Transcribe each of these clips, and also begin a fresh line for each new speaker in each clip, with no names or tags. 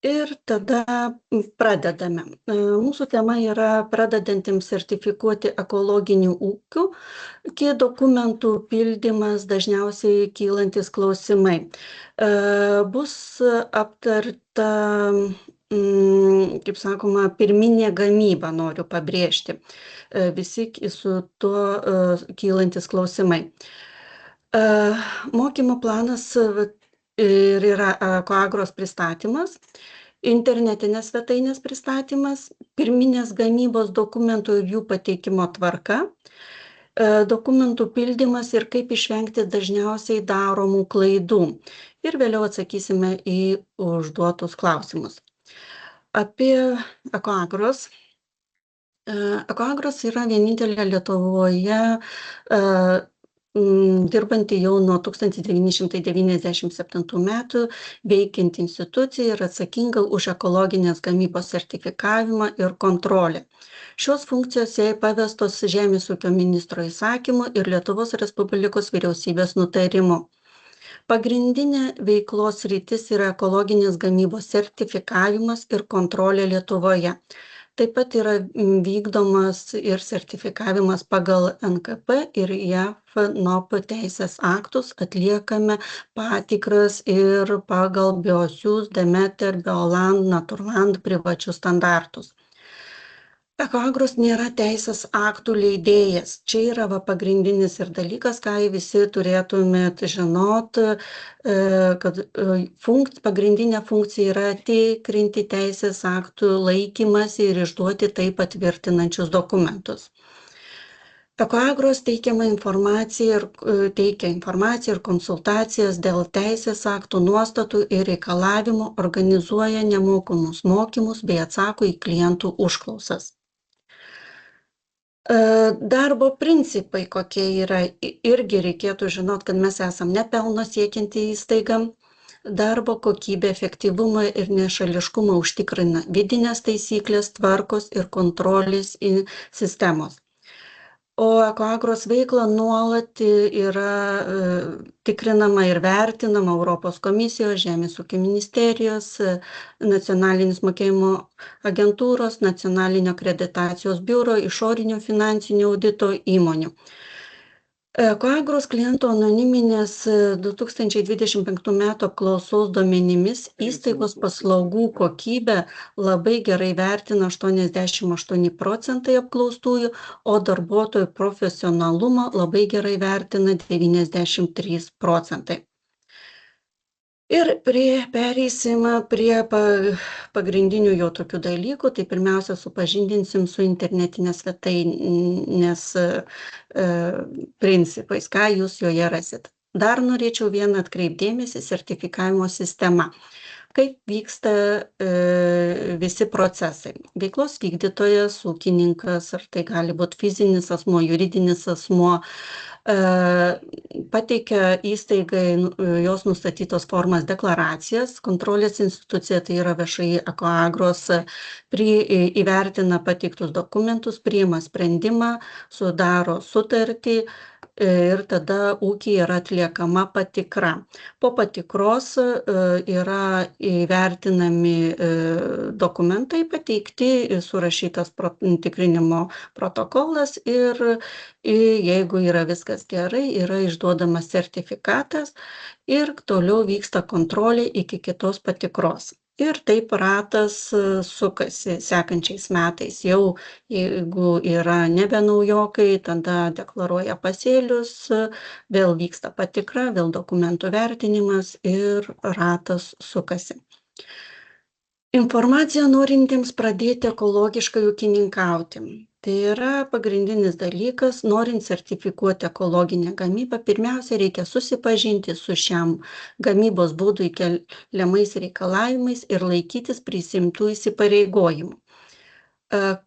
Ir tada pradedame. Mūsų tema yra pradedantiems sertifikuoti ekologinių ūkių, iki dokumentų pildymas, dažniausiai kylantis klausimai. Bus aptarta, kaip sakoma, pirminė gamyba, noriu pabrėžti. Visi su tuo kylantis klausimai. Mokymo planas ir yra Ekoagros pristatymas, internetinės svetainės pristatymas, pirminės gamybos dokumentų ir jų pateikimo tvarka, dokumentų pildymas ir kaip išvengti dažniausiai daromų klaidų. Ir vėliau atsakysime į užduotus klausimus. Apie Ekoagros. Ekoagros yra vienintelė Lietuvoje dirbanti jau nuo 1997 metų veikianti institucija ir atsakinga už ekologinės gamybos sertifikavimą ir kontrolę. Šios funkcijos jai pavestos Žemės ūkio ministro įsakymu ir Lietuvos Respublikos vyriausybės nutarimu. Pagrindinė veiklos sritis yra ekologinės gamybos sertifikavimas ir kontrolė Lietuvoje. Taip pat yra vykdomas ir sertifikavimas pagal NKP ir JAF NOP teisės aktus, atliekame patikras ir pagal Biosius, Demeter, Bioland, Naturland privačius standartus. Ekoagros nėra teisės aktų leidėjas. Čia yra pagrindinis ir dalykas, ką visi turėtumėt žinot, kad pagrindinė funkcija yra tikrinti teisės aktų laikymasi ir išduoti tai patvirtinančius dokumentus. Ekoagros teikia informaciją ir konsultacijas dėl teisės aktų nuostatų ir reikalavimų, organizuoja nemokamus mokymus bei atsako į klientų užklausas. Darbo principai kokie yra, irgi reikėtų žinot, kad mes esam nepelno siekianti įstaiga. Darbo kokybę, efektyvumą ir nešališkumą užtikrina vidinės taisyklės, tvarkos ir kontrolės sistemos. O Ekoagros veikla nuolat yra tikrinama ir vertinama Europos komisijos, Žemės ūkio ministerijos, nacionalinis mokėjimo agentūros, nacionalinio akreditacijos biuro, išorinio finansinio audito įmonių. Ekoagros klientų anoniminės 2025 metų apklausos duomenimis įstaigos paslaugų kokybę labai gerai vertina 88% apklaustųjų, o darbuotojų profesionalumą labai gerai vertina 93%. Ir pereisim prie pagrindinių jau tokių dalykų. Tai pirmiausia, supažindinsim su internetinės svetainės principais, ką jūs joje rasit. Dar norėčiau vieną atkreipdėmėsi - sertifikavimo sistema. Kaip vyksta visi procesai. Veiklos vykdytojas, ūkininkas, ar tai gali būti fizinis asmuo, juridinis asmuo, pateikia įstaigai jos nustatytos formas deklaracijas, kontrolės institucija, tai yra VŠI Ekoagros, įvertina pateiktus dokumentus, priima sprendimą, sudaro sutartį ir tada ūkyje yra atliekama patikra. Po patikros yra įvertinami dokumentai pateikti, surašytas tikrinimo protokolas ir jeigu yra viskas gerai, yra išduodamas sertifikatas ir toliau vyksta kontrolė iki kitos patikros. Ir taip ratas sukasi sekančiais metais. Jau jeigu yra nebe naujokai, tada deklaruoja pasėlius, vėl vyksta patikra, vėl dokumentų vertinimas ir ratas sukasi. Informacija norintiems pradėti ekologiškai ūkininkauti. Tai yra pagrindinis dalykas, norint sertifikuoti ekologinę gamybą, pirmiausia reikia susipažinti su šiam gamybos būdui keliamais reikalavimais ir laikytis prisiimtų įsipareigojimų.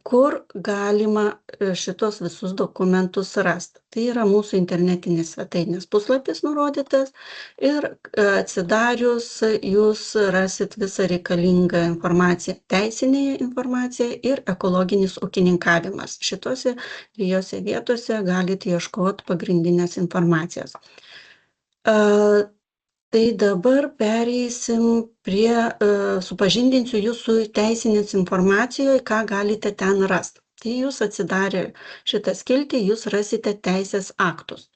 Kur galima šitos visus dokumentus rasti? Tai yra mūsų internetinės svetainės puslapis nurodytas ir atsidarius jūs rasit visą reikalingą informaciją, teisinę informaciją ir ekologinis ūkininkavimas. Šitose dviejose vietose galite ieškoti pagrindinės informacijos. Tai dabar pereisim prie, supažindinsiu jus su teisinės informacijoj, ką galite ten rast. Tai jūs atsidarę šitą skiltį, jūs rasite teisės aktus.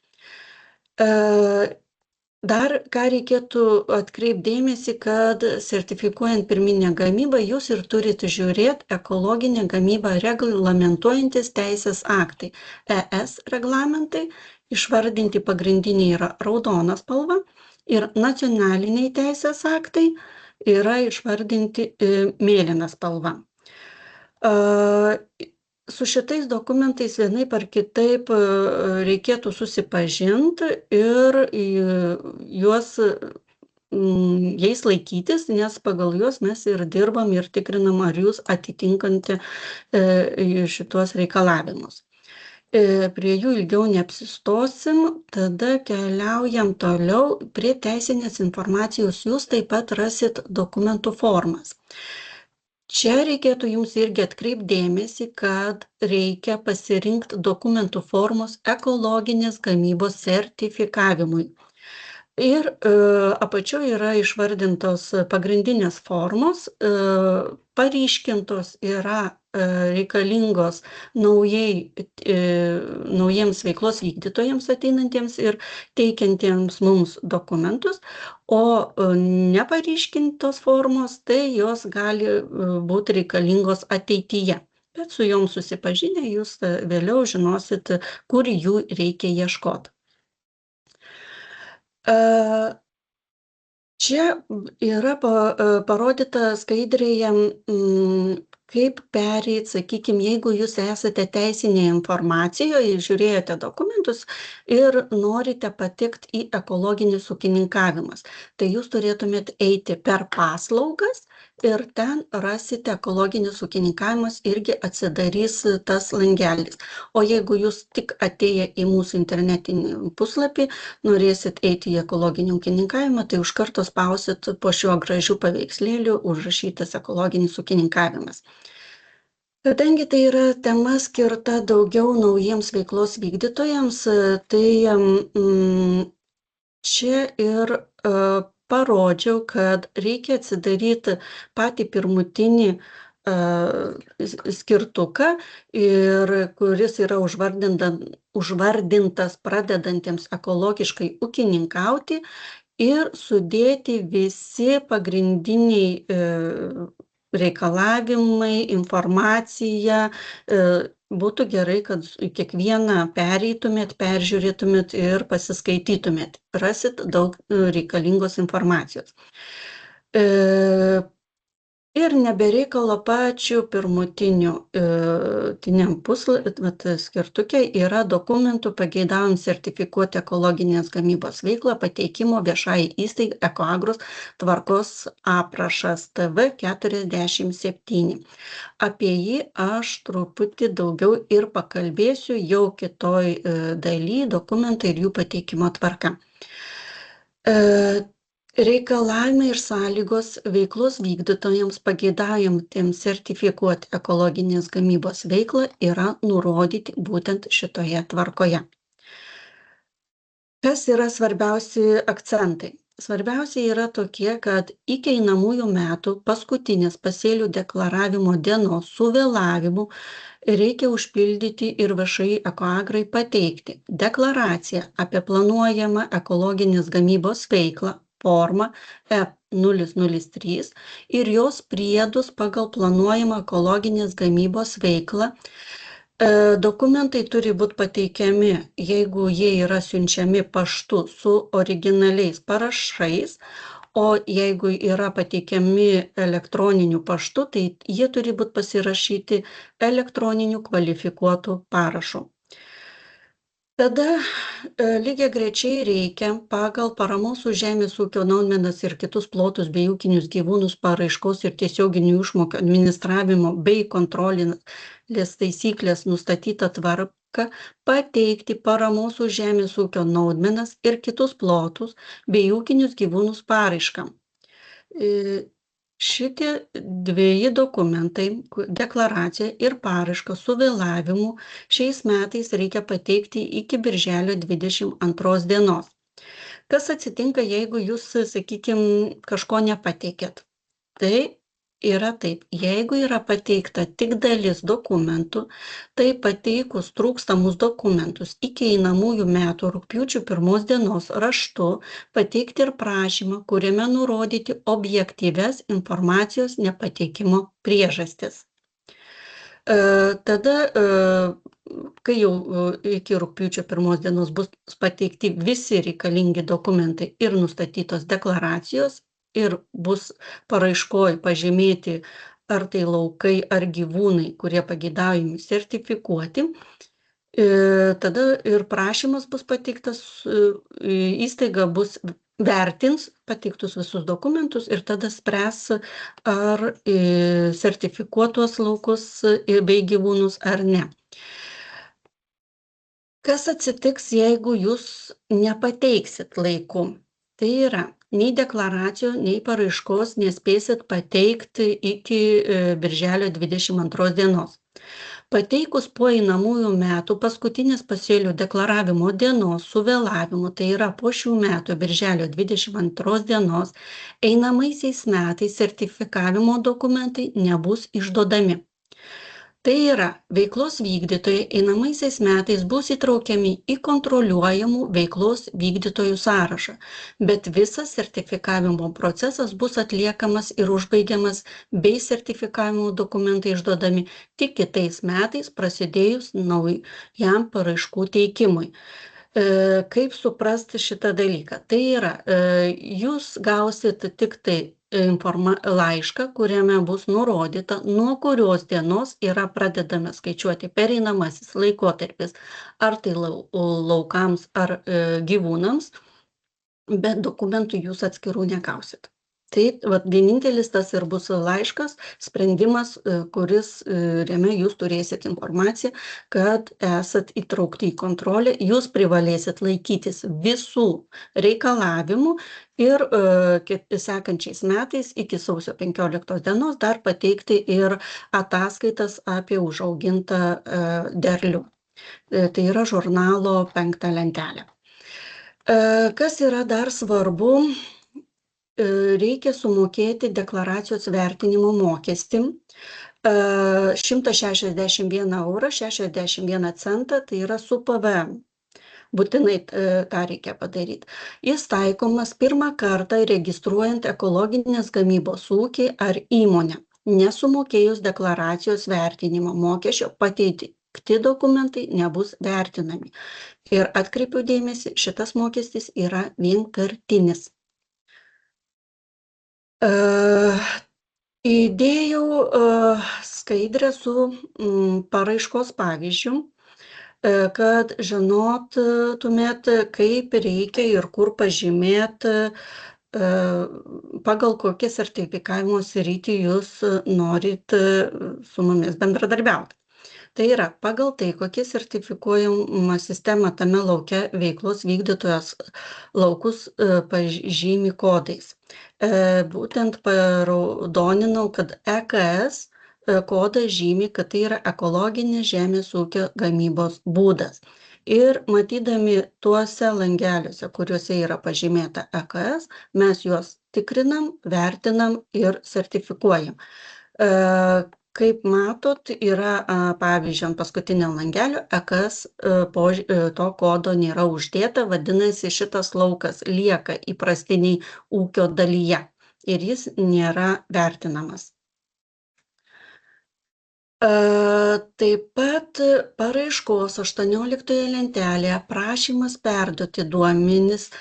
Dar ką reikėtų atkreipt dėmesį, kad sertifikuojant pirminę gamybą, jūs ir turit žiūrėt ekologinę gamybą reglamentuojantis teisės aktai. ES reglamentai išvardinti pagrindiniai yra raudona spalva ir nacionaliniai teisės aktai yra išvardinti mėlyna spalva. Su šitais dokumentais vienaip ar kitaip reikėtų susipažinti ir jais laikytis, nes pagal juos mes ir dirbam ir tikrinam, ar jūs atitinkanti šituos reikalavimus. Prie jų ilgiau neapsistosim, tada keliaujam toliau prie teisinės informacijos. Jūs taip pat rasit dokumentų formas. Čia reikėtų jums irgi atkreipt dėmesį, kad reikia pasirinkti dokumentų formos ekologinės gamybos sertifikavimui. Ir apačioje yra išvardintos pagrindinės formos, paryškintos yra reikalingos naujiems veiklos vykdytojams ateinantiems ir teikiantiems mums dokumentus, o neparyškintos formos, tai jos gali būti reikalingos ateityje. Bet su jom susipažinę jūs vėliau žinosit, kur jų reikia ieškoti. Čia yra parodyta skaidrėje, kaip pereit, sakykim, jeigu jūs esate teisinėje informacijoje, žiūrėjote dokumentus ir norite patekti į ekologinis ūkininkavimas. Tai jūs turėtumėt eiti per paslaugas ir ten rasite ekologinis ūkininkavimas, irgi atsidarys tas langelis. O jeigu jūs tik atėję į mūsų internetinį puslapį, norėsit eiti į ekologinį ūkininkavimą, tai už karto spausit po šiuo gražiu paveikslėliu užrašytas ekologinis ūkininkavimas. Kadangi tai yra tema skirta daugiau naujiems veiklos vykdytojams, tai čia ir parodžiau, kad reikia atsidaryti patį pirmutinį skirtuką, ir kuris yra užvardintas pradedantiems ekologiškai ūkininkauti, ir sudėti visi pagrindiniai reikalavimai, informacija. Būtų gerai, kad kiekvieną pereitumėt, peržiūrėtumėt ir pasiskaitytumėt. Rasit daug reikalingos informacijos. Ir nebereikalo pačiu pirmutiniu skirtuke yra dokumentų pageidaujant sertifikuoti ekologinės gamybos veiklą pateikimo viešai įstaigai Ekoagros tvarkos aprašas TV 47. Apie jį aš truputį daugiau ir pakalbėsiu jau kitoj daly, dokumentai ir jų pateikimo tvarka. Reikalavimai ir sąlygos veiklos vykdytojams pageidaujantiems sertifikuoti ekologinės gamybos veiklą yra nurodyti būtent šitoje tvarkoje. Kas yra svarbiausi akcentai? Svarbiausia yra tokie, kad iki einamųjų metų paskutinės pasėlių deklaravimo dienos su vėlavimu reikia užpildyti ir VŠI Ekoagrai pateikti deklaraciją apie planuojamą ekologinės gamybos veiklą forma E003 ir jos priedus pagal planuojamą ekologinės gamybos veiklą. Dokumentai turi būti pateikiami, jeigu jie yra siunčiami paštu su originaliais parašais, o jeigu yra pateikiami elektroniniu paštu, tai jie turi būti pasirašyti elektroniniu kvalifikuotu parašu. Tada lygiagrečiai reikia pagal paramos už žemės ūkio naudmenas ir kitus plotus bei ūkinius gyvūnus paraiškos ir tiesioginių išmokų administravimo bei kontrolės taisyklės nustatytą tvarką pateikti paramos už žemės ūkio naudmenas ir kitus plotus bei ūkinius gyvūnus paraišką. Šitie dviejų dokumentai, deklaracija ir paraiška su vėlavimu, šiais metais reikia pateikti iki birželio 22 dienos. Kas atsitinka, jeigu jūs, sakykime, kažko nepateikėt? Tai yra taip, jeigu yra pateikta tik dalis dokumentų, tai pateikus trūkstamus dokumentus iki einamųjų metų rugpjūčio 1 dienos raštu pateikti ir prašymą, kuriame nurodyti objektyvias informacijos nepateikimo priežastis. Tada, kai jau iki rugpjūčio 1 dienos bus pateikti visi reikalingi dokumentai ir nustatytos deklaracijos ir bus paraiškoj pažymėti, ar tai laukai, ar gyvūnai, kurie pageidaujami sertifikuoti, tada ir prašymas bus pateiktas, įstaiga bus vertins pateiktus visus dokumentus ir tada spręs, ar sertifikuot tuos laukus bei gyvūnus ar ne. Kas atsitiks, jeigu jūs nepateiksit laiku? Tai yra, nei deklaracijų, nei paraiškos nespėsit pateikti iki birželio 22 dienos. Pateikus po einamųjų metų paskutinės pasėlių deklaravimo dienos su vėlavimu, tai yra po šių metų birželio 22 dienos, einamaisiais metais sertifikavimo dokumentai nebus išduodami. Tai yra, veiklos vykdytojai einamaisiais metais bus įtraukiami į kontroliuojamų veiklos vykdytojų sąrašą, bet visas sertifikavimo procesas bus atliekamas ir užbaigiamas bei sertifikavimo dokumentai išduodami tik kitais metais prasidėjus naujam paraiškų teikimui. Kaip suprasti šitą dalyką? Tai yra, jūs gausit tik tai laišką, kuriame bus nurodyta, nuo kurios dienos yra pradedama skaičiuoti pereinamasis laikotarpis, ar tai laukams, ar gyvūnams, bet dokumentų jūs atskirų negausit. Tai vienintelis tas ir bus laiškas, sprendimas, kuriame jūs turėsit informaciją, kad esat įtraukti į kontrolę, jūs privalėsit laikytis visų reikalavimų ir sekančiais metais iki sausio 15 dienos dar pateikti ir ataskaitas apie užaugintą derlių. Tai yra žurnalo 5 lentelė. Kas yra dar svarbu? Reikia sumokėti deklaracijos vertinimo mokestį 161 eurą 61 centą, tai yra su PVM. Būtinai tą reikia padaryti. Jis taikomas pirmą kartą registruojant ekologinės gamybos ūkį ar įmonę, nesumokėjus deklaracijos vertinimo mokesčio pateikti dokumentai nebus vertinami. Ir atkreipiu dėmesį, šitas mokestis yra vienkartinis. Įdėjau skaidrę su paraiškos pavyzdžiu, kad žinotumėt, kaip reikia ir kur pažymėti, pagal kokią sertifikavimo sritį jūs norit su mumis bendradarbiauti. Tai yra, pagal tai, kokia sertifikuojama sistema tame lauke veiklos vykdytojas laukus pažymi kodais. Būtent paraudoninau, kad EKS kodas žymi, kad tai yra ekologinės žemės ūkio gamybos būdas. Ir matydami tuose langeliuose, kuriuose yra pažymėta EKS, mes juos tikrinam, vertinam ir sertifikuojam. Kaip matot, yra, pavyzdžiui, ant paskutinio langelio EKS to kodo nėra uždėta, vadinasi, šitas laukas lieka įprastiniai ūkio dalyje ir jis nėra vertinamas. Taip pat paraiškos 18 lentelėje prašymas perduoti duomenis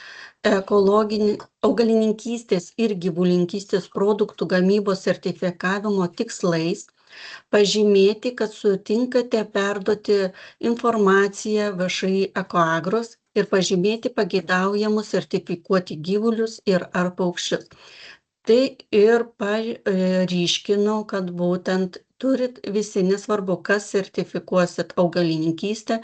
augalininkystės ir gyvulininkystės produktų gamybos sertifikavimo tikslais, pažymėti, kad sutinkate perduoti informaciją VŠI Ekoagros ir pažymėti pageidaujamus sertifikuoti gyvulius ir ar paukščius. Tai ir paryškinau, kad būtent turit visi, nesvarbu, kas sertifikuosit augalininkystę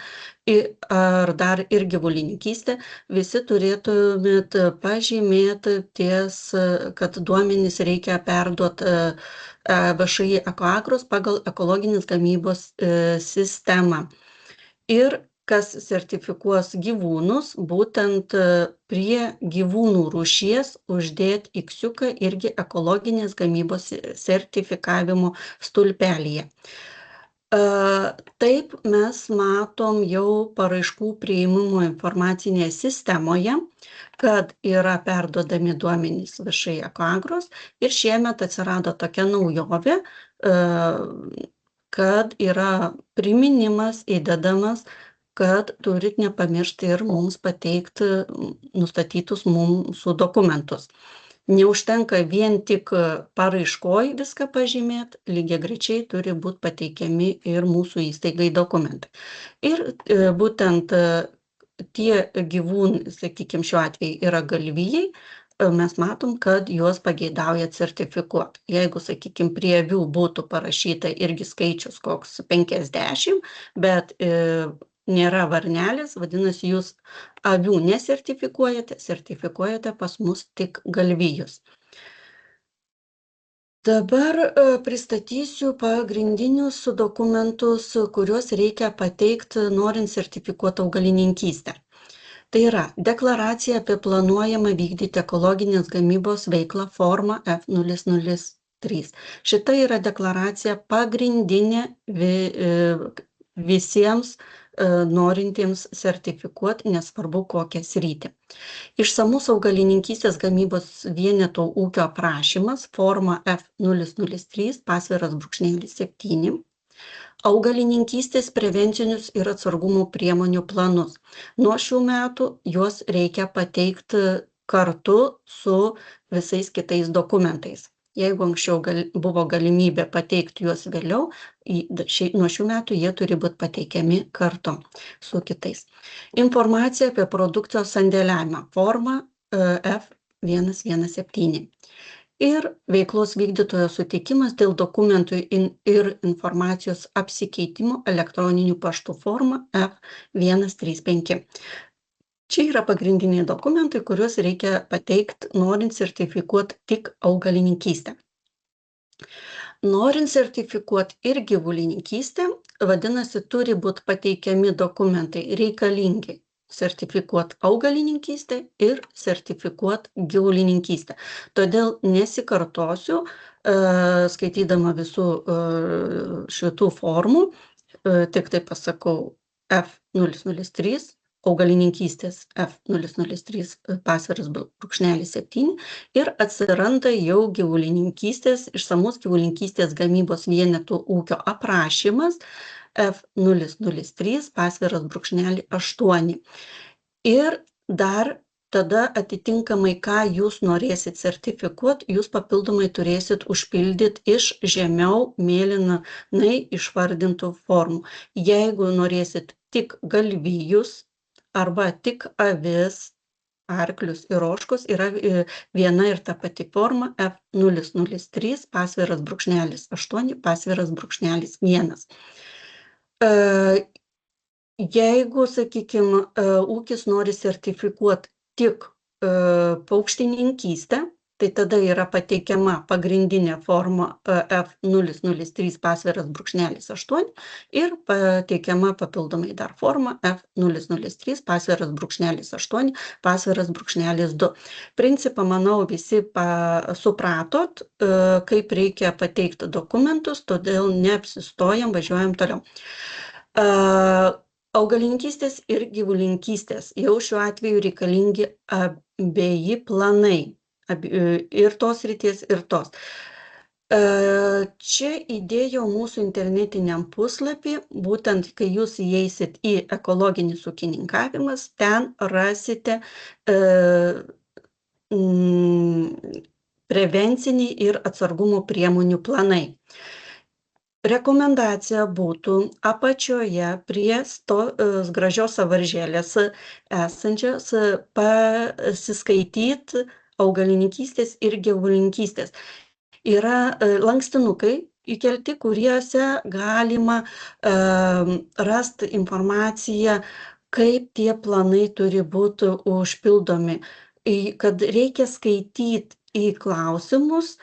ar dar ir gyvulininkystę, visi turėtumėt pažymėti ties, kad duomenys reikia perduoti VŠI Ekoagros pagal ekologinės gamybos sistemą. Ir kas sertifikuos gyvūnus, būtent prie gyvūnų rūšies uždėti iksiuką irgi ekologinės gamybos sertifikavimo stulpelyje. Taip mes matom jau paraiškų priėmimo informacinėje sistemoje, kad yra perduodami duomenys VŠI Ekoagros ir šiemet atsirado tokia naujovė, kad yra priminimas įdedamas, kad turit nepamiršti ir mums pateikti nustatytus mūsų dokumentus. Neužtenka vien tik paraiškoj viską pažymėti, lygiagrečiai turi būti pateikiami ir mūsų įstaigai dokumentai. Ir būtent tie gyvūnai, sakykime, šiuo atveju yra galvijai, mes matom, kad juos pageidauja sertifikuoti. Jeigu, sakykime, prie avių būtų parašyta irgi skaičius koks 50, bet nėra varnelės, vadinasi, jūs avių nesertifikuojate, sertifikuojate pas mus tik galvijus. Dabar pristatysiu pagrindinius dokumentus, kuriuos reikia pateikti, norint sertifikuoti augalininkystę. Tai yra deklaracija apie planuojamą vykdyti ekologinės gamybos veiklą forma F003. Šita yra deklaracija pagrindinė visiems norintiems sertifikuoti, nesvarbu kokią sritį. Išsamus augalininkystės gamybos vieneto ūkio aprašymas forma F003 _7. Augalininkystės prevencinius ir atsargumo priemonių planus. Nuo šių metų juos reikia pateikti kartu su visais kitais dokumentais. Jeigu anksčiau buvo galimybė pateikti juos vėliau, nuo šių metų jie turi būti pateikiami kartu su kitais. Informacija apie produkcijos sandėliavimą forma F117. Ir veiklos vykdytojo sutikimas dėl dokumentų ir informacijos apsikeitimo elektroniniu paštu forma F135. Čia yra pagrindiniai dokumentai, kuriuos reikia pateikti, norint sertifikuoti tik augalininkystę. Norint sertifikuoti ir gyvulininkystę, vadinasi, turi būti pateikiami dokumentai reikalingi sertifikuoti augalininkystę ir sertifikuoti gyvulininkystę. Todėl nesikartosiu, skaitydama visų šitų formų, tik tai pasakau F003, augalininkystės F003 _7 ir atsiranda jau gyvulininkystės, išsamus gyvulininkystės gamybos vienetų ūkio aprašymas F003 _8. Ir dar tada atitinkamai, ką jūs norėsit sertifikuoti, jūs papildomai turėsit užpildyti iš žemiau mėlynai išvardintų formų. Jeigu norėsit tik galvijus arba tik avis, arklius ir ožkus, yra viena ir ta pati forma F003 _8 _1. Jeigu, sakykime, ūkis nori sertifikuoti tik paukštininkystę, tai tada yra pateikiama pagrindinė forma F003 _8 ir pateikiama papildomai dar forma F003 _8 _2. Principą, manau, visi supratot, kaip reikia pateikti dokumentus, todėl neapsistojam, važiuojam toliau. Augalininkystės ir gyvulininkystės jau šiuo atveju reikalingi abieji planai, ir tos srities, ir tos. Čia įdėjau mūsų internetiniam puslapį, būtent kai jūs įeisit į ekologinis ūkininkavimas, ten rasite prevenciniai ir atsargumo priemonių planai. Rekomendacija būtų apačioje prie tos gražios sąvaržėlės esančios pasiskaityti augalininkystės ir gyvulininkystės. Yra lankstinukai įkelti, kuriuose galima rasti informaciją, kaip tie planai turi būti užpildomi, kad reikia skaityti į klausimus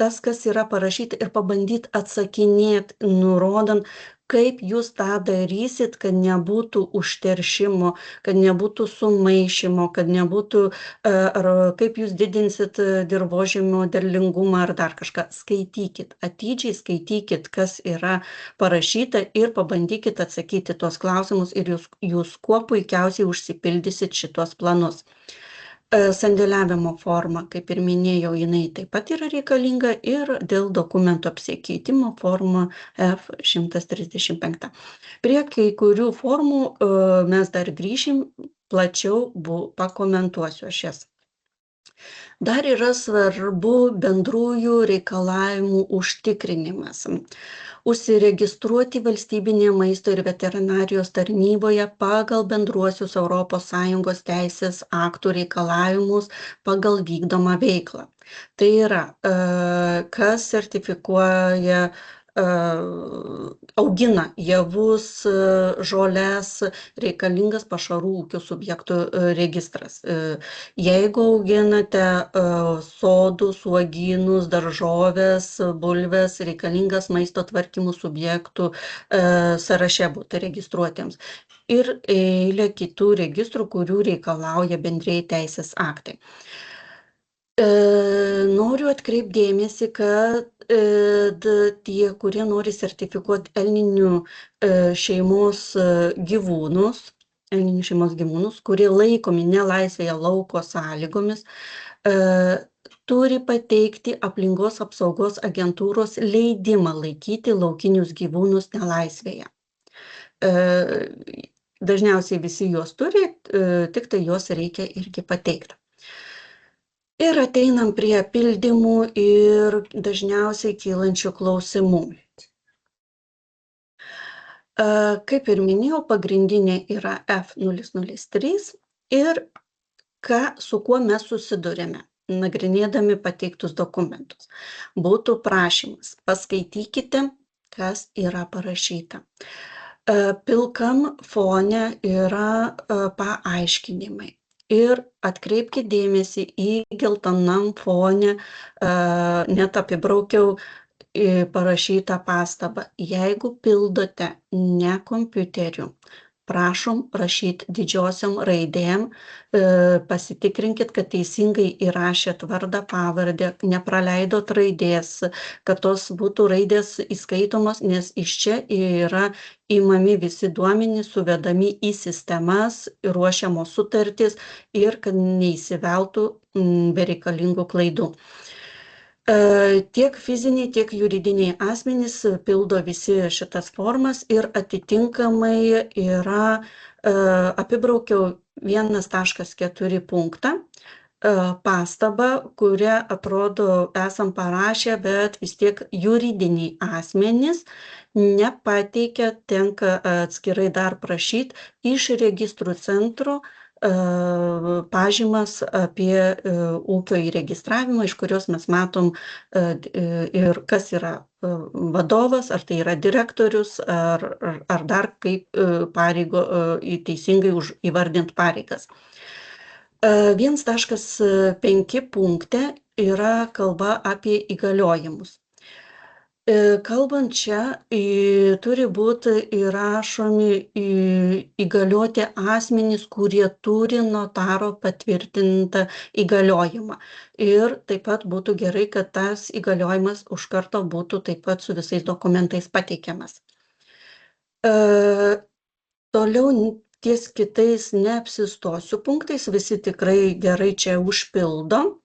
tas, kas yra parašyta, ir pabandyti atsakinėti, nurodant, kaip jūs tą darysit, kad nebūtų užteršimo, kad nebūtų sumaišymo, kad nebūtų, ar kaip jūs didinsit dirvožemio derlingumą ar dar kažką. Skaitykit, atidžiai skaitykit, kas yra parašyta ir pabandykit atsakyti tuos klausimus ir jūs kuo puikiausiai užsipildysit šitos planus. Sandėliavimo forma, kaip ir minėjau, jinai taip pat yra reikalinga ir dėl dokumentų apsikeitimo forma F135. Prie kai kurių formų mes dar grįšim, plačiau pakomentuosiu aš jas. Dar yra svarbu bendrųjų reikalavimų užtikrinimas. Užsiregistruoti valstybinėje maisto ir veterinarijos tarnyboje pagal bendruosius ES teisės aktų reikalavimus pagal vykdomą veiklą. Tai yra, kas sertifikuoja, augina javus, žoles, reikalingas pašarų ūkių subjektų registras. Jeigu auginate sodus, uogynus, daržoves, bulves, reikalingas maisto tvarkymų subjektų sąraše būti registruotiems. Ir eilė kitų registrų, kurių reikalauja bendrieji teisės aktai. Noriu atkreipdėmėsi, kad tie, kurie nori sertifikuoti elninių šeimos gyvūnus, kurie laikomi nelaisvėje lauko sąlygomis, turi pateikti aplinkos apsaugos agentūros leidimą laikyti laukinius gyvūnus nelaisvėje. Dažniausiai visi juos turi, tik tai juos reikia irgi pateikti. Ir ateinam prie pildymų ir dažniausiai kylančių klausimų. Kaip ir minėjau, pagrindinė yra F003 ir su kuo mes susidurėme, nagrinėdami pateiktus dokumentus. Būtų prašymas, paskaitykite, kas yra parašyta. Pilkam fone yra paaiškinimai. Ir atkreipkite dėmesį į geltonam fone, net apibraukiau parašytą pastabą. Jeigu pildote ne kompiuteriu, prašom rašyti didžiosiom raidėm, pasitikrinkit, kad teisingai įrašėt vardą, pavardę, nepraleidot raidės, kad tos būtų raidės įskaitomos, nes iš čia yra įmami visi duomenys, suvedami į sistemas, ruošiamos sutartys ir kad neįsiveltų bereikalingų klaidų. Tiek fiziniai, tiek juridiniai asmenys pildo visi šitas formas ir atitinkamai yra, apibraukiau 1.4 punktą, pastabą, kurią atrodo esam parašę, bet vis tiek juridiniai asmenys nepateikia, tenka atskirai dar prašyti iš registrų centro pažymas apie ūkio įregistravimą, iš kurios mes matom ir kas yra vadovas, ar tai yra direktorius, ar dar kaip pareigo teisingai įvardint pareigas. 1.5 punkte yra kalba apie įgaliojimus. Kalbant čia, turi būti įrašomi įgalioti asmenys, kurie turi notaro patvirtintą įgaliojimą. Ir taip pat būtų gerai, kad tas įgaliojimas už karto būtų taip pat su visais dokumentais pateikiamas. Toliau ties kitais neapsistosiu punktais, visi tikrai gerai čia užpildo.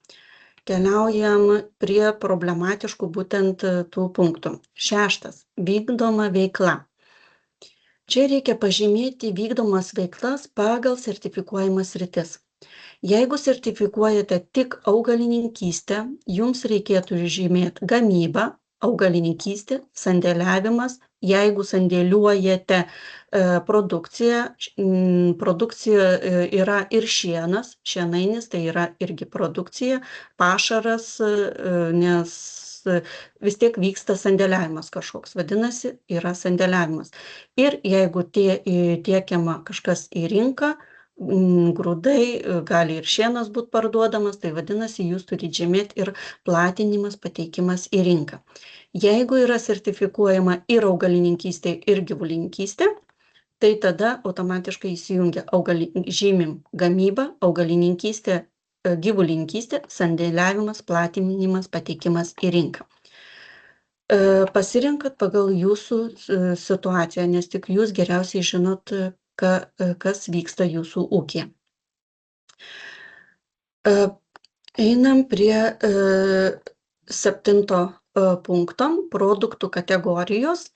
Keliaujam prie problematiškų būtent tų punktų. 6. Vykdoma veikla. Čia reikia pažymėti vykdomas veiklas pagal sertifikuojamas sritis. Jeigu sertifikuojate tik augalininkystę, jums reikėtų žymėti gamybą, augalininkystė, sandėliavimas. Jeigu sandėliuojate produkciją, produkcija yra ir šienas, šienainis, tai yra irgi produkcija, pašaras, nes vis tiek vyksta sandėliavimas kažkoks, vadinasi, yra sandėliavimas. Ir jeigu tiekiama kažkas į rinką, grūdai, gali ir šienas būt parduodamas, tai vadinasi, jūs turit žymėt ir platinimas, pateikimas į rinką. Jeigu yra sertifikuojama ir augalininkystė, ir gyvulininkystė, tai tada automatiškai įsijungia žymim gamyba, augalininkystė, gyvulininkystė, sandėliavimas, platinimas, pateikimas į rinką. Pasirenkat pagal jūsų situaciją, nes tik jūs geriausiai žinot, kas vyksta jūsų ūkyje. Einam prie 7 punkto produktų kategorijos.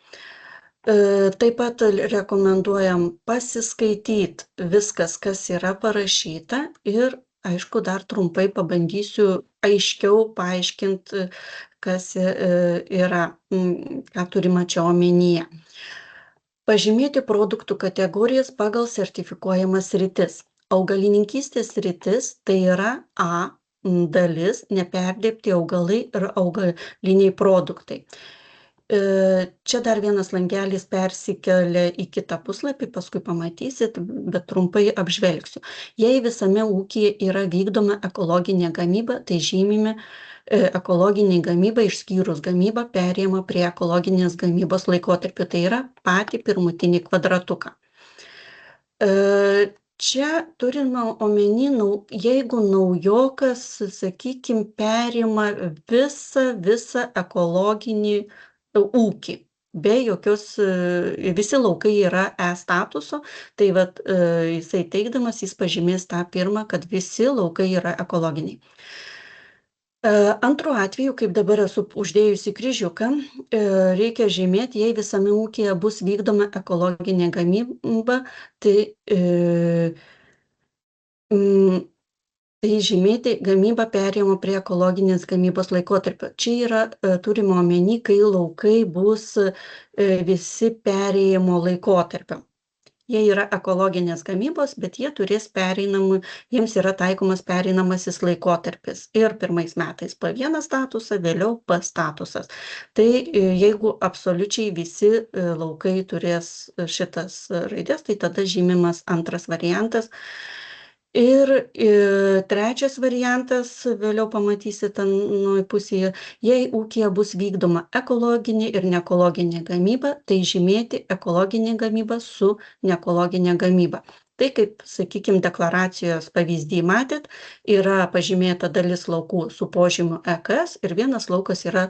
Taip pat rekomenduojam pasiskaityt viskas, kas yra parašyta ir, aišku, dar trumpai pabandysiu aiškiau paaiškint, kas yra, ką turima čia omenyje. Pažymėti produktų kategorijas pagal sertifikuojamas sritis. Augalininkystės sritis tai yra A dalis neperdirbti augalai ir augaliniai produktai. Čia dar vienas langelis persikelia į kitą puslapį, paskui pamatysit, bet trumpai apžvelgsiu. Jei visame ūkyje yra vykdoma ekologinė gamyba, tai žymime ekologinė gamyba išskyrus gamybą perėjama prie ekologinės gamybos laikotarpio, tai yra patį pirmutinį kvadratuką. Čia turime omeny, jeigu naujokas, sakykime, perima visą ekologinį ūkį, be jokios, visi laukai yra E statuso, tai vat jisai teikdamas, jis pažymės tą pirmą, kad visi laukai yra ekologiniai. Antru atveju, kaip dabar esu uždėjusi kryžiuką, reikia žymėti, jei visame ūkyje bus vykdoma ekologinė gamyba, tai žymėti gamybą perėjimo prie ekologinės gamybos laikotarpio. Čia yra turima omeny, kai laukai bus visi perėjimo laikotarpio. Jie yra ekologinės gamybos, bet jie turės jiems yra taikomas pereinamasis laikotarpis. Ir pirmais metais P1 statusą, vėliau P statusas. Tai jeigu absoliučiai visi laukai turės šitas raidės, tai tada žymimas antras variantas. Ir trečias variantas, vėliau pamatysit anoje pusėje, jei ūkyje bus vykdoma ekologinė ir neekologinė gamyba, tai žymėti ekologinė gamyba su neekologinė gamyba. Tai kaip, sakykime, deklaracijos pavyzdį matėt, yra pažymėta dalis laukų su požymiu EKS ir vienas laukas yra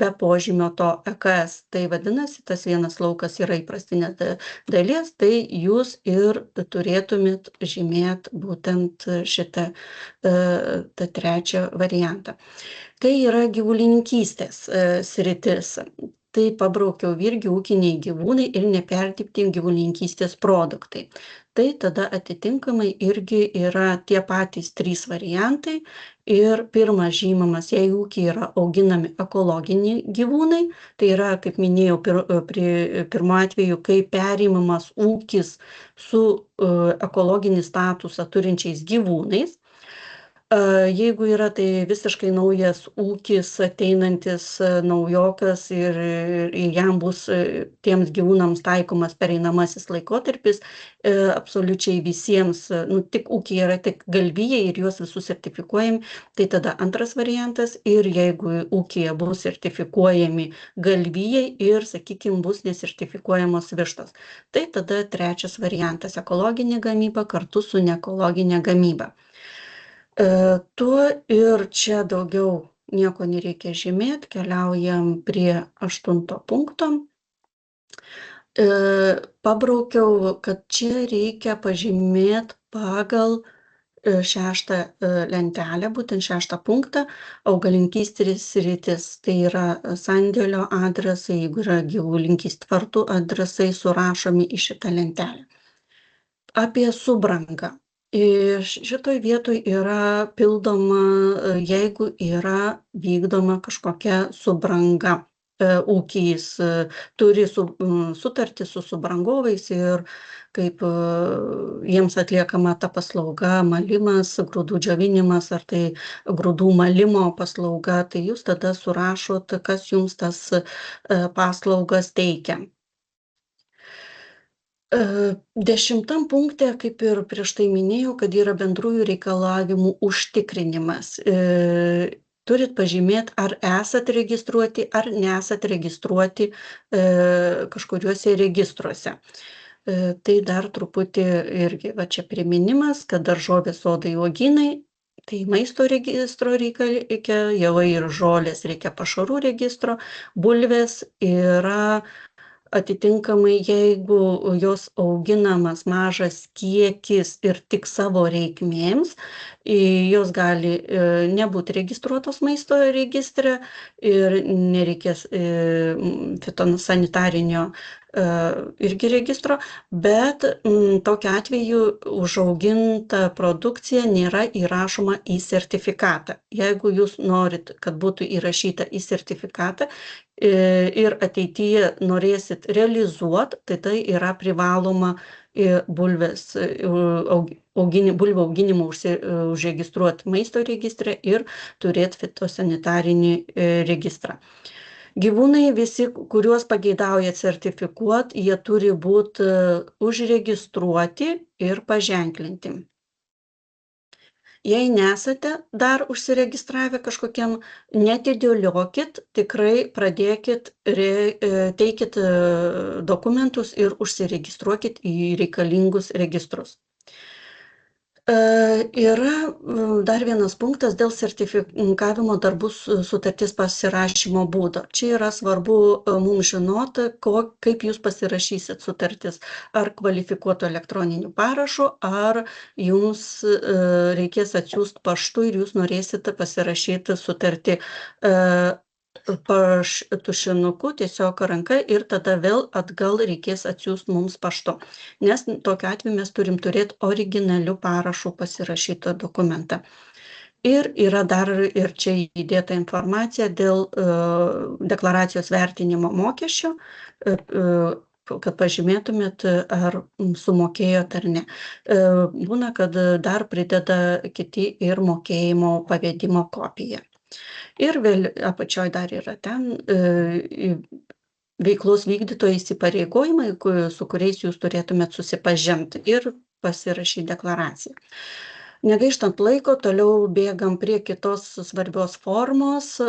be požymio to EKS. Tai vadinasi, tas vienas laukas yra įprastinės dalies, tai jūs ir turėtumėt žymėt būtent šitą tą trečią variantą. Kai yra gyvulininkystės sritis, tai pabraukiau irgi ūkiniai gyvūnai ir neperdirbti gyvulininkystės produktai. Tai tada atitinkamai irgi yra tie patys 3 variantai ir pirmas žymamas, jei ūkiai yra auginami ekologiniai gyvūnai, tai yra, kaip minėjau, pirmo atveju, kai perimamas ūkis su ekologinį statusą turinčiais gyvūnais. Jeigu yra tai visiškai naujas ūkis, ateinantis naujokas ir jam bus tiems gyvūnams taikomas pereinamasis laikotarpis, absoliučiai visiems, tik ūkiai yra tik galvijai ir juos visus sertifikuojam, tai tada antras variantas ir jeigu ūkyje bus sertifikuojami galvijai ir, sakykime, bus nesertifikuojamos vištos, tai tada trečias variantas - ekologinė gamyba kartu su neekologinė gamyba. Tuo ir čia daugiau nieko nereikia žymėt, keliaujam prie 8 punkto. Pabraukiau, kad čia reikia pažymėt pagal 6 lentelę, būtent 6 punktą, augalininkystės sritis. Tai yra sandėlio adresai, jeigu yra gyvulininkystės tvartų adresai surašomi į šitą lentelę. Apie subrangą. Šitoj vietoj yra pildoma, jeigu yra vykdoma kažkokia subranga. Ūkis turi sutartį su subrangovais ir kaip jiems atliekama ta paslauga, malimas, grūdų džiovinimas ar tai grūdų malimo paslauga, tai jūs tada surašot, kas jums tas paslaugas teikia. 10 punkte, kaip ir prieš tai minėjau, kad yra bendrųjų reikalavimų užtikrinimas. Turit pažymėti, ar esat registruoti, ar nesat registruoti kažkuriuose registruose. Tai dar truputį irgi, va čia priminimas, kad daržovės, sodai, uogynai, tai maisto registro reikia, javai ir žolės reikia pašarų registro, bulvės yra atitinkamai, jeigu jos auginamas mažas kiekis ir tik savo reikmėms, jos gali nebūti registruotos maisto registre ir nereikės fitosanitarinio irgi registro, bet tokiu atveju užauginta produkcija nėra įrašoma į sertifikatą. Jeigu jūs norit, kad būtų įrašyta į sertifikatą ir ateityje norėsit realizuot, tai yra privaloma bulvės bulvių auginimą užregistruoti maisto registre ir turėti fitosanitarinį registrą. Gyvūnai visi, kuriuos pageidaujat sertifikuot, jie turi būti užregistruoti ir paženklinti. Jei nesate dar užsiregistravę kažkokiam, neatidėliokit, tikrai pradėkit, teikit dokumentus ir užsiregistruokit į reikalingus registrus. Yra dar vienas punktas dėl sertifikavimo darbų sutarties pasirašymo būdo. Čia yra svarbu mums žinoti, kaip jūs pasirašysit sutartis, ar kvalifikuotu elektroniniu parašu, ar jums reikės atsiųsti paštu ir jūs norėsite pasirašyti sutartį tušinuku, tiesiog ranka ir tada vėl atgal reikės atsiųsti mums paštu. Nes tokiu atveju mes turim turėti originaliu parašu pasirašytą dokumentą. Ir yra dar ir čia įdėta informacija dėl deklaracijos vertinimo mokesčio, kad pažymėtumėt, ar sumokėjot ar ne. Būna, kad dar prideda kiti ir mokėjimo pavedimo kopiją. Ir vėl apačioj dar yra ten veiklos vykdytojų įsipareigojimai, su kuriais jūs turėtumėt susipažinti ir pasirašyti deklaraciją. Negaištant laiko, toliau bėgam prie kitos svarbios formos,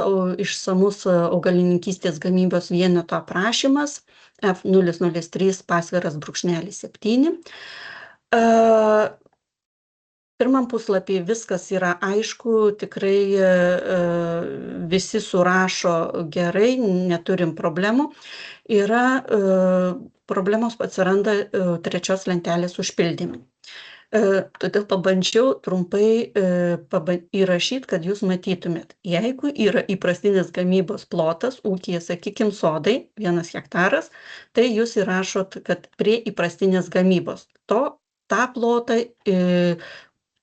išsamus augalininkystės gamybos vieneto aprašymas F003 _7. Pirmam puslapį viskas yra aišku, tikrai visi surašo gerai, neturim problemų. Problemos atsiranda 3 lentelės užpildymui. Todėl pabandžiau trumpai įrašyti, kad jūs matytumėt. Jeigu yra įprastinis gamybos plotas, ūkyje, sakykime, sodai, 1 hektaras, tai jūs įrašot, kad prie įprastinės gamybos. Tą plotą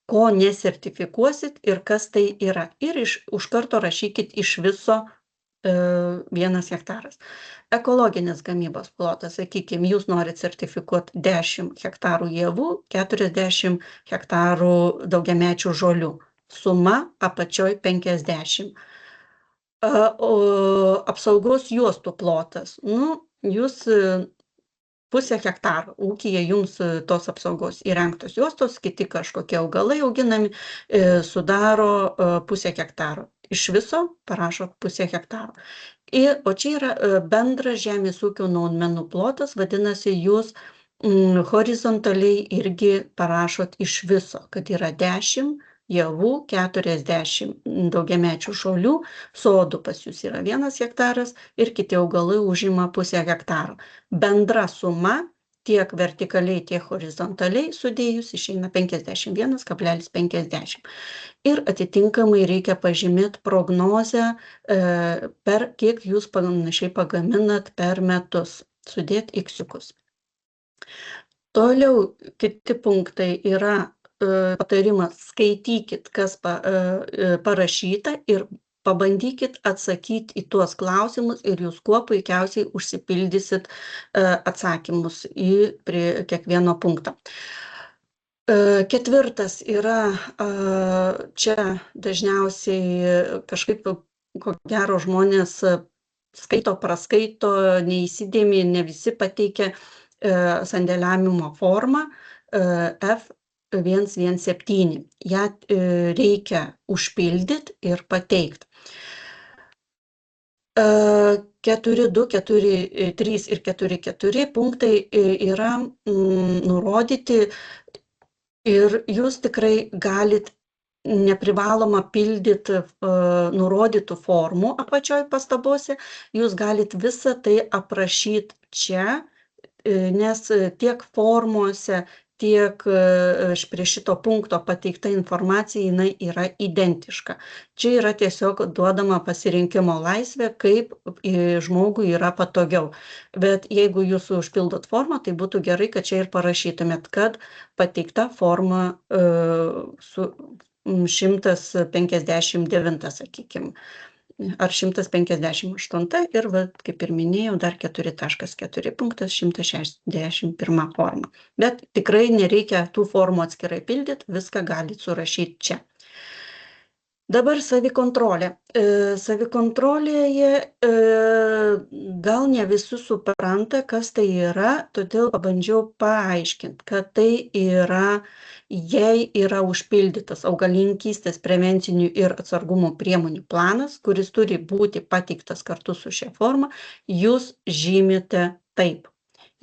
ko nesertifikuosit ir kas tai yra. Ir už karto rašykit iš viso 1 hektaras. Ekologinės gamybos plotas, sakykime, jūs norit sertifikuoti 10 hektarų javų, 40 hektarų daugiamečių žolių. Suma apačioj 50. Apsaugos juostų plotas. Jūs 0,5 hektaro ūkyje jums tos apsaugos įrengtos juostos, kiti kažkokie augalai auginami, sudaro 0,5 hektaro. Iš viso parašot 0,5 hektaro. O čia yra bendras žemės ūkio naudmenų plotas, vadinasi, jūs horizontaliai irgi parašot iš viso, kad yra 10 javų, 40 daugiamečių žolių, sodų pas jūs yra 1 hektaras ir kiti augalai užima 0,5 hektaro. Bendra suma tiek vertikaliai, tiek horizontaliai sudėjus išeina 51,50. Ir atitinkamai reikia pažymėti prognozę, per kiek jūs panašiai pagaminat per metus, sudėti iksiukus. Toliau kiti punktai yra patarimas: skaitykit, kas parašyta ir pabandykit atsakyti į tuos klausimus ir jūs kuo puikiausiai užsipildysit atsakymus prie kiekvieno punkto. 4 yra, čia dažniausiai kažkaip, ko gero, žmonės skaito, praskaito, neįsidėmi, ne visi pateikia. sandėliavimo formą F117. Ją reikia užpildyti ir pateikti. 4.2, 4.3 ir 4.4 punktai yra nurodyti ir jūs tikrai galit neprivaloma pildyti nurodytų formų apačioj pastabose, jūs galit visą tai aprašyti čia, nes tiek formose, tiek prie šito punkto pateikta informacija, jinai yra identiška. Čia yra tiesiog duodama pasirinkimo laisvė, kaip žmogui yra patogiau. Bet jeigu jūs užpildot formą, tai būtų gerai, kad čia ir parašytumėt, kad pateikta forma su 159, sakykime, ar 158 ir, kaip ir minėjau, dar 4.4 punktas 161 forma. Bet tikrai nereikia tų formų atskirai pildyti, viską galite surašyti čia. Dabar savikontrolė. Savikontrolėje gal ne visi supranta, kas tai yra, todėl pabandžiau paaiškinti, kad tai yra, jei yra užpildytas augalininkystės prevencinių ir atsargumo priemonių planas, kuris turi būti pateiktas kartu su šia forma, jūs žymite taip.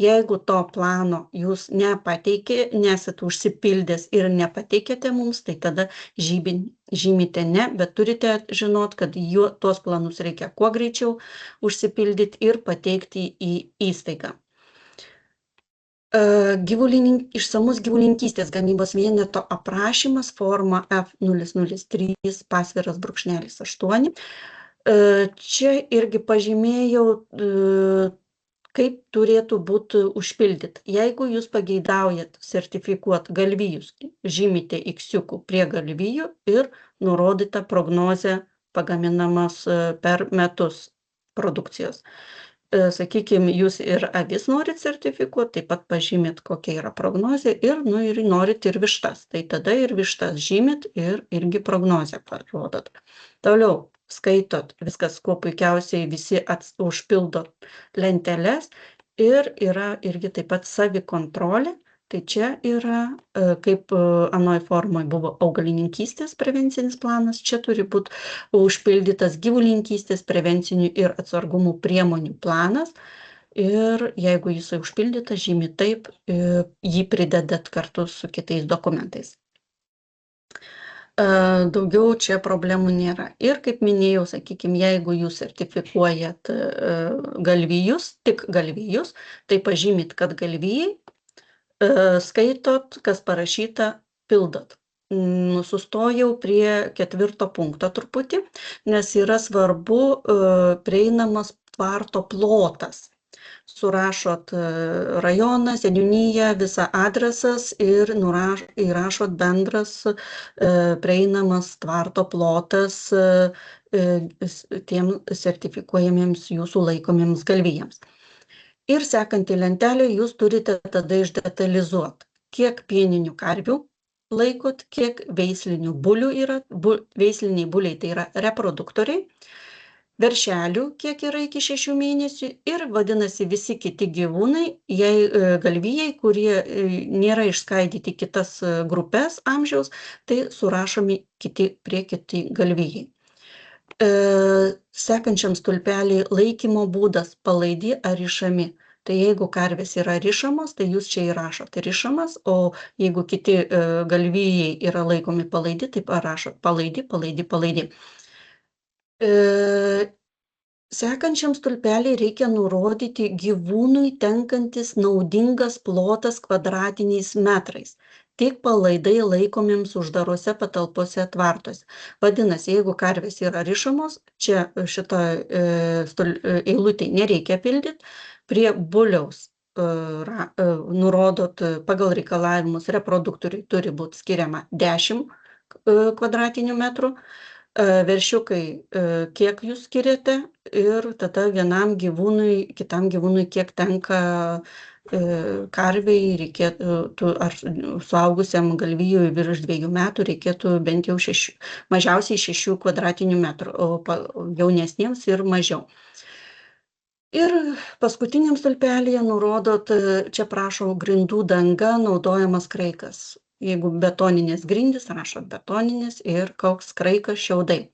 Jeigu to plano jūs nesat užsipildęs ir nepateikėte mums, tai tada žymite ne, bet turite žinot, kad tuos planus reikia kuo greičiau užsipildyti ir pateikti į įstaigą. Išsamus gyvulininkystės gamybos vieneto aprašymas, forma F003 pasviras brūkšnelis 8. Čia irgi pažymėjau, kaip turėtų būti užpildyti. Jeigu jūs pageidaujat sertifikuoti galvijus, žymite X-iukų prie galvijų ir nurodyta prognozė pagaminamas per metus produkcijos. Sakykime, jūs ir avis norit sertifikuoti, taip pat pažymėt, kokia yra prognozė ir norit ir vištas. Tai tada ir vištas žymit ir irgi prognozę parodot. Toliau skaitot viskas, kuo puikiausiai visi užpildo lenteles ir yra irgi taip pat savikontrolė. Tai čia yra, kaip anoj formoj buvo augalininkystės prevencinis planas, čia turi būti užpildytas gyvulininkystės prevencinių ir atsargumų priemonių planas. Ir jeigu jisai užpildytas, žymi taip, jį pridedat kartu su kitais dokumentais. Daugiau čia problemų nėra. Ir kaip minėjau, sakykime, jeigu jūs sertifikuojat galvijus, tik galvijus, tai pažymit, kad galvijai, skaitot, kas parašyta, pildot. Sustojau prie 4 punkto truputį, nes yra svarbu prieinamas tvarto plotas. Surašot rajoną, seniūniją, visą adresas ir įrašot bendras prieinamas tvarto plotas tiem sertifikuojamiems jūsų laikomiems galvijams. Ir sekantį lentelę jūs turite tada išdetalizuoti, kiek pieninių karvių laikot, kiek veislinių bulių yra. Veisliniai buliai tai yra reproduktoriai. Veršelių, kiek yra iki 6 mėnesių ir vadinasi visi kiti gyvūnai, jei galvijai, kurie nėra išskaidyti kitas grupės amžiaus, tai surašomi prie kiti galvijai. Sekančiam stulpelį laikymo būdas palaidi ar rišami. Tai jeigu karvės yra rišamos, tai jūs čia įrašot rišamas, o jeigu kiti galvijai yra laikomi palaidi, tai parašot palaidi, palaidi, palaidi. Sekančiam stulpelį reikia nurodyti gyvūnui tenkantis naudingas plotas kvadratiniais metrais. Tik palaidai laikomiems uždarose patalpose tvartuose. Vadinasi, jeigu karvės yra rišamos, čia šitą eilutę nereikia pildyti, prie buliaus nurodot pagal reikalavimus reproduktoriui turi būti skiriama 10 kvadratinių metrų. Veršiukai, kiek jūs skiriate ir tada vienam gyvūnui, kitam gyvūnui, kiek tenka karviai, reikėtų, ar suaugusiam galvijui virš 2 metų reikėtų bent jau mažiausiai 6 kvadratinių metrų, o jaunesniems ir mažiau. Ir paskutiniam stulpelyje nurodot, čia prašo grindų danga, naudojamas kraikas. Jeigu betoninės grindys, rašot betoninis ir koks kraikas šiaudai.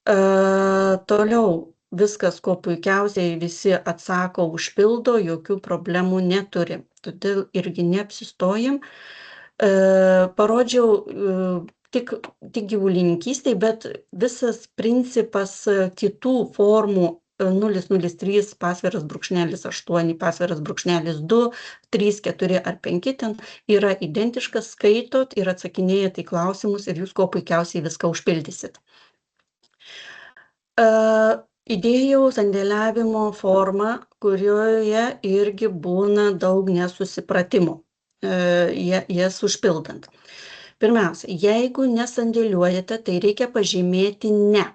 Toliau viskas, kuo puikiausiai visi atsako, užpildo, jokių problemų neturi. Todėl irgi neapsistojam. Parodžiau tik gyvulininkystėj, bet visas principas kitų formų 003 pasviras brūkšnelis 8, pasviras brūkšnelis 2, 3, 4 ar 5 ten yra identiškas, skaitot ir atsakinėjat į klausimus ir jūs kuo puikiausiai viską užpildysit. Įdėjau sandėliavimo formą, kurioje irgi būna daug nesusipratimų, jas užpildant. Pirmiausia, jeigu nesandėliuojate, tai reikia pažymėti ne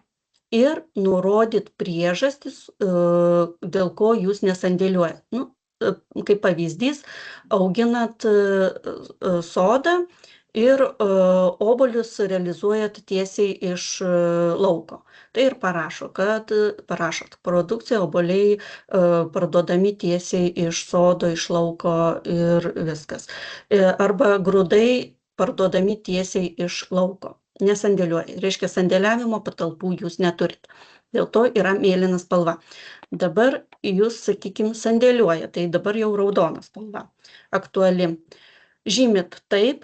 ir nurodyt priežastis, dėl ko jūs nesandėliuojat. Nu, kaip pavyzdys, auginat sodą ir obuolius realizuojat tiesiai iš lauko. Tai ir parašot produkciją, obuoliai parduodami tiesiai iš sodo, iš lauko ir viskas. Arba grūdai parduodami tiesiai iš lauko. Nesandėliuoja. Reiškia, sandėliavimo patalpų jūs neturit. Dėl to yra mėlyna spalva. Dabar jūs, sakykime, sandėliuoja, tai dabar jau raudona spalva aktuali. Žymit taip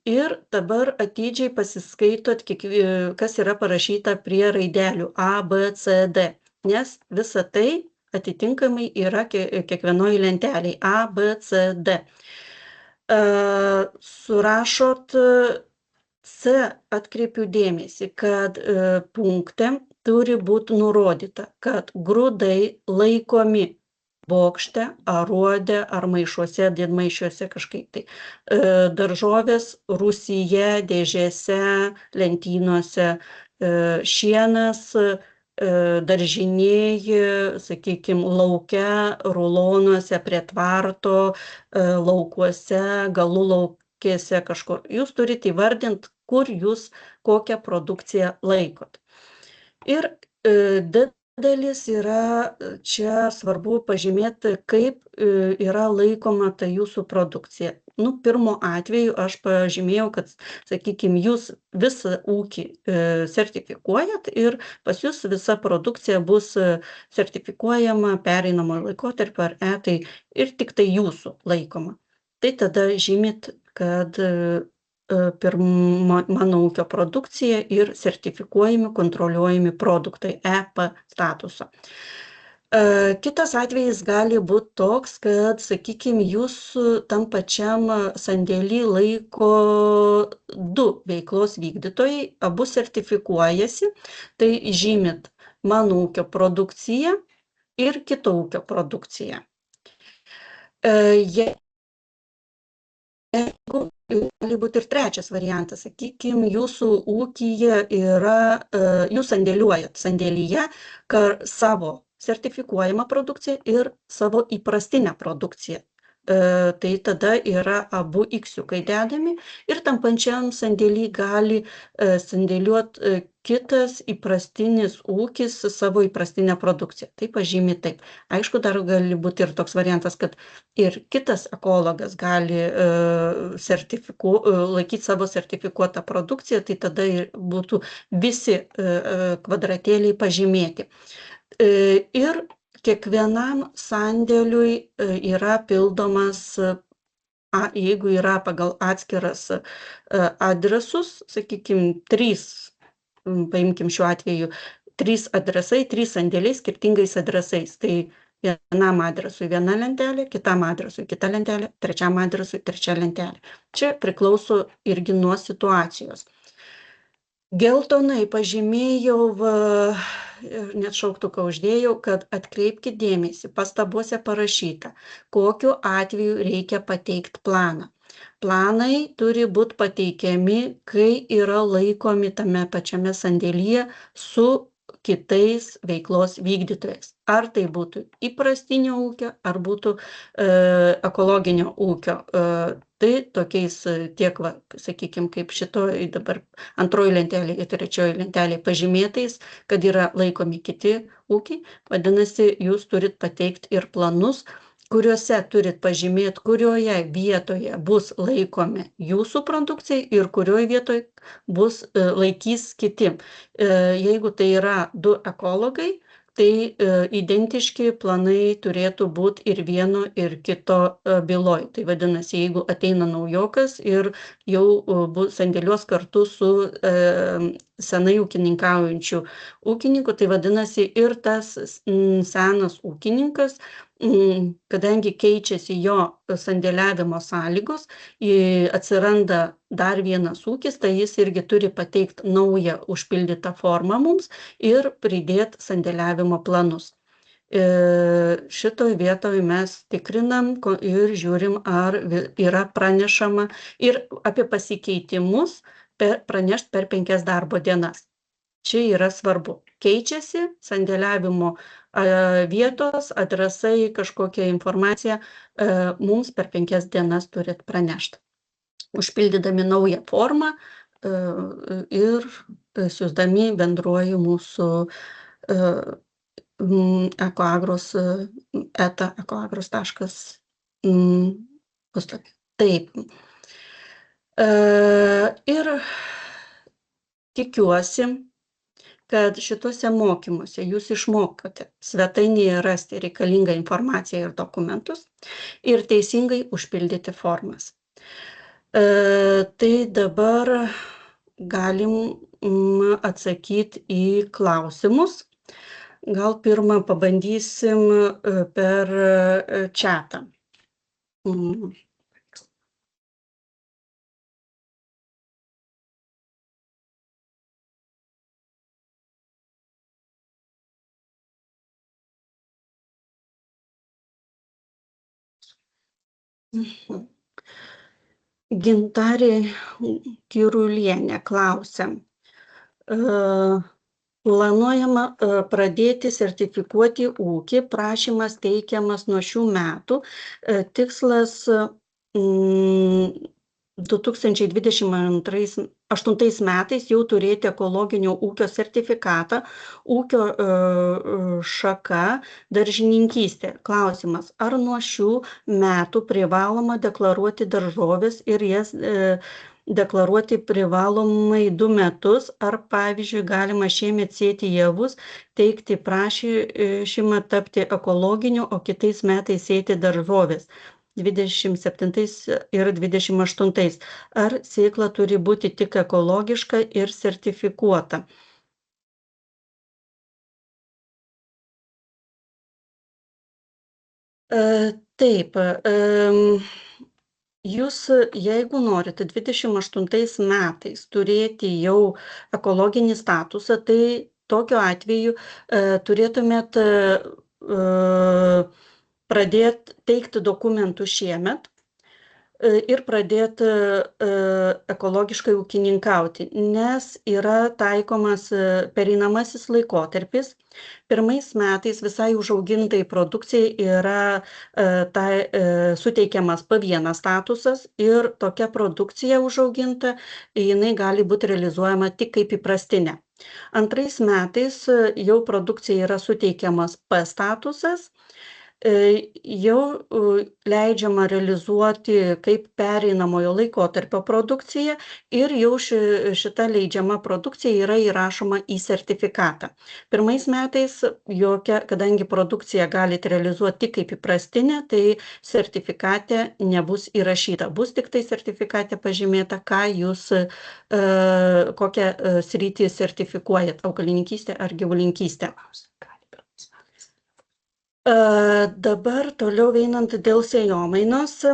ir dabar atidžiai pasiskaitot, kas yra parašyta prie raidelių A, B, C, D, nes visa tai atitinkamai yra kiekvienoje lentelėje A, B, C, D. Surašot C, atkreipiu dėmesį, kad punkte turi būti nurodyta, kad grūdai laikomi bokšte, aruode ar maišuose, didmaišiuose kažkaip tai. Daržovės rūsyje, dėžėse, lentynuose, šienas, daržinėji, sakykime, lauke, rulonuose, prie tvarto, laukuose, galų laukėse kažkur. Jūs turite įvardinti, kur jūs kokią produkciją laikot. Ir D dalis yra, čia svarbu pažymėti, kaip yra laikoma ta jūsų produkcija. Nu, pirmo atveju aš pažymėjau, kad, sakykime, jūs visą ūkį sertifikuojat ir pas jūs visa produkcija bus sertifikuojama pereinamojo laikotarpio ar tai ir tik tai jūsų laikoma. Tai tada žymit, kad mano ūkio produkcija ir sertifikuojami, kontroliuojami produktai EP statuso. Kitas atvejis gali būti toks, kad, sakykime, jūs tam pačiam sandėly laiko 2 veiklos vykdytojai, abu sertifikuojasi, tai žymit mano ūkio produkciją ir kito ūkio produkciją. Jeigu gali būti ir trečias variantas, sakykime, jūsų ūkyje yra, jūs sandėliuojat sandėlyje savo sertifikuojamą produkciją ir savo įprastinę produkciją. Tai tada yra abu iksiukai dedami ir tam pačiam sandėly gali sandėliuoti kitas įprastinis ūkis savo įprastinę produkciją. Tai pažymi taip. Aišku, dar gali būti ir toks variantas, kad ir kitas ekologas gali laikyti savo sertifikuotą produkciją, tai tada būtų visi kvadratėliai pažymėti. Ir kiekvienam sandėliui yra pildomas, jeigu yra pagal atskiras adresus, sakykime, 3, paimkim šiuo atveju, 3 adresai, 3 sandėliai skirtingais adresais. Tai vienam adresui viena lentelė, kitam adresui kita lentelė, trečiam adresui trečia lentelė. Čia priklauso irgi nuo situacijos. Geltonai pažymėjau, net šauktuką uždėjau, kad atkreipkite dėmesį, pastabuose parašyta, kokiu atveju reikia pateikti planą. Planai turi būti pateikiami, kai yra laikomi tame pačiame sandėlyje su kitais veiklos vykdytojais. Ar tai būtų įprastinio ūkio, ar būtų ekologinio ūkio. Tai tokiais tiek, sakykime, kaip šitoj dabar antroji lentelė ir trečioji lentelė pažymėtais, kad yra laikomi kiti ūkiai, vadinasi, jūs turit pateikti ir planus, kuriuose turit pažymėti, kurioje vietoje bus laikomi jūsų produkcijai ir kurioje vietoje bus laikys kiti. Jeigu tai yra du ekologai, tai identiški planai turėtų būti ir vieno, ir kito byloj. Tai vadinasi, jeigu ateina naujokas ir jau bus sandėliuos kartu su senai ūkininkaujančiu ūkininku, tai vadinasi, ir tas senas ūkininkas, kadangi keičiasi jo sandėliavimo sąlygos, atsiranda dar vienas ūkis, tai jis irgi turi pateikti naują užpildytą formą mums ir pridėti sandėliavimo planus. Šitoj vietoj mes tikrinam ir žiūrim, ar yra pranešama ir apie pasikeitimus pranešti per 5 darbo dienas. Čia yra svarbu. Keičiasi sandėliavimo vietos, adresai, kažkokia informacija, mums per 5 dienas turit pranešti. Užpildydami naują formą ir siųsdami bendruoju mūsų puslapį. Taip. Ir tikiuosi, kad šituose mokymuose jūs išmokote svetainėje rasti reikalingą informaciją ir dokumentus ir teisingai užpildyti formas. Tai dabar galim atsakyti į klausimus. Gal pirmą pabandysim per čatą. Gintarė Kirulienė klausia. Planuojama pradėti sertifikuoti ūkį, prašymas teikiamas nuo šių metų, tikslas 2028 metais jau turėti ekologinio ūkio sertifikatą, ūkio šaka daržininkystė. Klausimas, ar nuo šių metų privaloma deklaruoti daržoves ir jas deklaruoti privalomai 2 metus, ar pavyzdžiui galima šiemet sėti javus, teikti prašymą tapti ekologiniu, o kitais metais sėti daržoves 27 ir 28. Ar sėkla turi būti tik ekologiška ir sertifikuota? Taip. Jūs, jeigu norite 28 metais turėti jau ekologinį statusą, tai tokiu atveju turėtumėt pradėti teikti dokumentus šiemet ir pradėti ekologiškai ūkininkauti, nes yra taikomas pereinamasis laikotarpis. Pirmais metais visai užaugintai produkcijai yra suteikiamas P1 statusas ir tokia produkcija užauginta, jinai gali būti realizuojama tik kaip įprastinė. Antrais metais jau produkcija yra suteikiamas P statusas, jau leidžiama realizuoti kaip pereinamojo laikotarpio produkcija ir jau šita leidžiama produkcija yra įrašoma į sertifikatą. Pirmais metais kadangi produkciją galite realizuoti tik kaip įprastinė, tai sertifikate nebus įrašyta. Bus tik tai sertifikate pažymėta, ką jūs, kokią sritį sertifikuojat, augalininkystę ar gyvulininkystę. Dabar toliau einant dėl sėjomainos,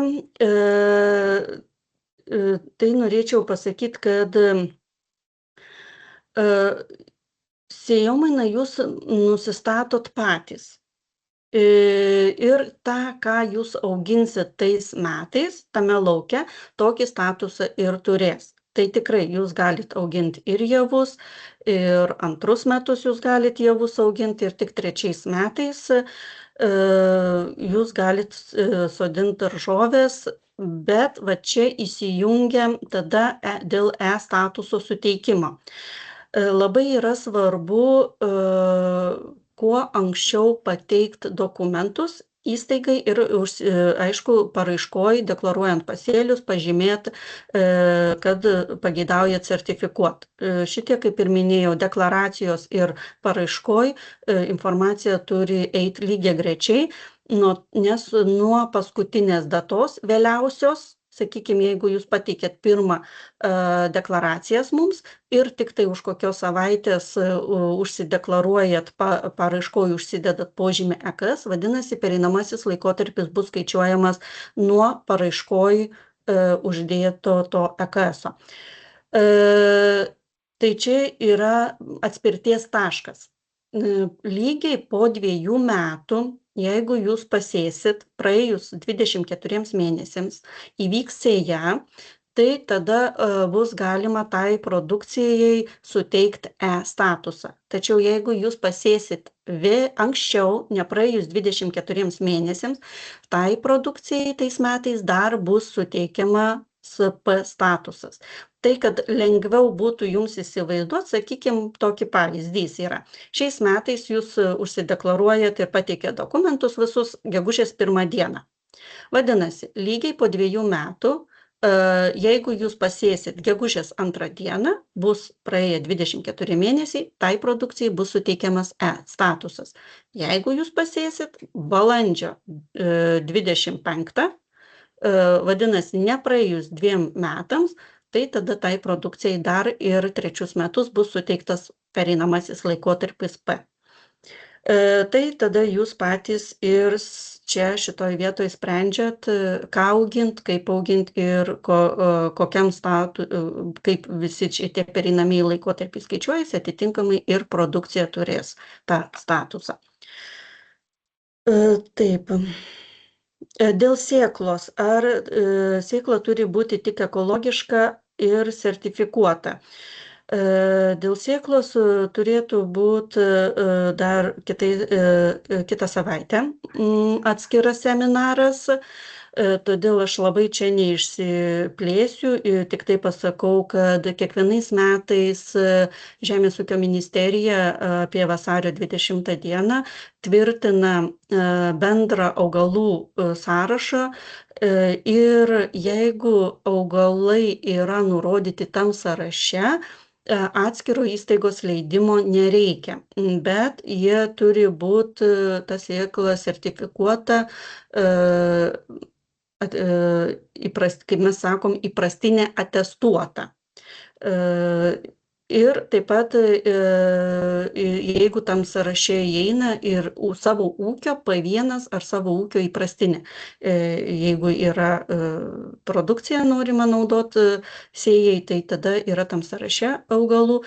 tai norėčiau pasakyti, kad sėjomainą jūs nusistatot patys. Ir tą, ką jūs auginsit tais metais, tame lauke, tokį statusą ir turės. tai tikrai jūs galit augint ir javus, ir antrus metus jūs galit javus augint, ir tik trečiais metais jūs galit sodint daržoves, bet va čia įsijungia tada dėl statuso suteikimo. Labai yra svarbu kuo anksčiau pateikt dokumentus įstaigai ir aišku, paraiškoj, deklaruojant pasėlius, pažymėt, kad pageidaujat sertifikuot. Šitie, kaip ir minėjau, deklaracijos ir paraiškoj informacija turi eiti lygiagrečiai, nes nuo paskutinės datos vėliausios, sakykime, jeigu jūs pateikėt pirmą deklaracijas mums ir tik tai už kokios savaitės užsideklaruojat, paraiškoj užsidedat požymį EKS, vadinasi, pereinamasis laikotarpis bus skaičiuojamas nuo paraiškoj uždėto to EKS-o. Tai čia yra atspirties taškas. Lygiai po 2 metų, jeigu jūs pasėsit praėjus 24 mėnesiams, įvyks sėja, tai tada bus galima tai produkcijai suteikti statusą. Tačiau jeigu jūs pasėsit anksčiau, nepraėjus 24 mėnesiams, tai produkcijai tais metais dar bus suteikiama SP statusas. Tai, kad lengviau būtų jums įsivaizduoti, sakykime, tokį pavyzdys yra. Šiais metais jūs užsideklaruojat ir pateikėt dokumentus visus gegužės 1 dieną. Vadinasi, lygiai po 2 metų, jeigu jūs pasėsit gegužės 2 dieną, bus praėję 24 mėnesiai, tai produkcijai bus suteikiamas statusas. Jeigu jūs pasėsit balandžio 25, vadinasi, nepraėjus 2 metams, tai tada tai produkcijai dar ir 3 metus bus suteiktas pereinamasis laikotarpis P. Tai tada jūs patys ir čia šitoj vietoj sprendžiat, ką augint, kaip augint ir kokiam kaip visi šitie pereinamieji laikotarpiai skaičiuojasi, atitinkamai ir produkcija turės tą statusą. Taip. Dėl sėklos. Ar sėkla turi būti tik ekologiška ir sertifikuota? Dėl sėklos turėtų būti dar kitą savaitę atskiras seminaras, todėl aš labai čia neišsiplėsiu, tik tai pasakau, kad kiekvienais metais Žemės ūkio ministerija apie vasario 20 dieną tvirtina bendrą augalų sąrašą ir jeigu augalai yra nurodyti tam sąraše, atskiro įstaigos leidimo nereikia, bet jie turi būti ta sėkla sertifikuota, kaip mes sakom, įprastinė atestuota. Ir taip pat, jeigu tam sąraše įeina ir savo ūkio P1 ar savo ūkio įprastinė, jeigu yra produkcija norima naudoti sėjai, tai tada yra tam sąraše augalų,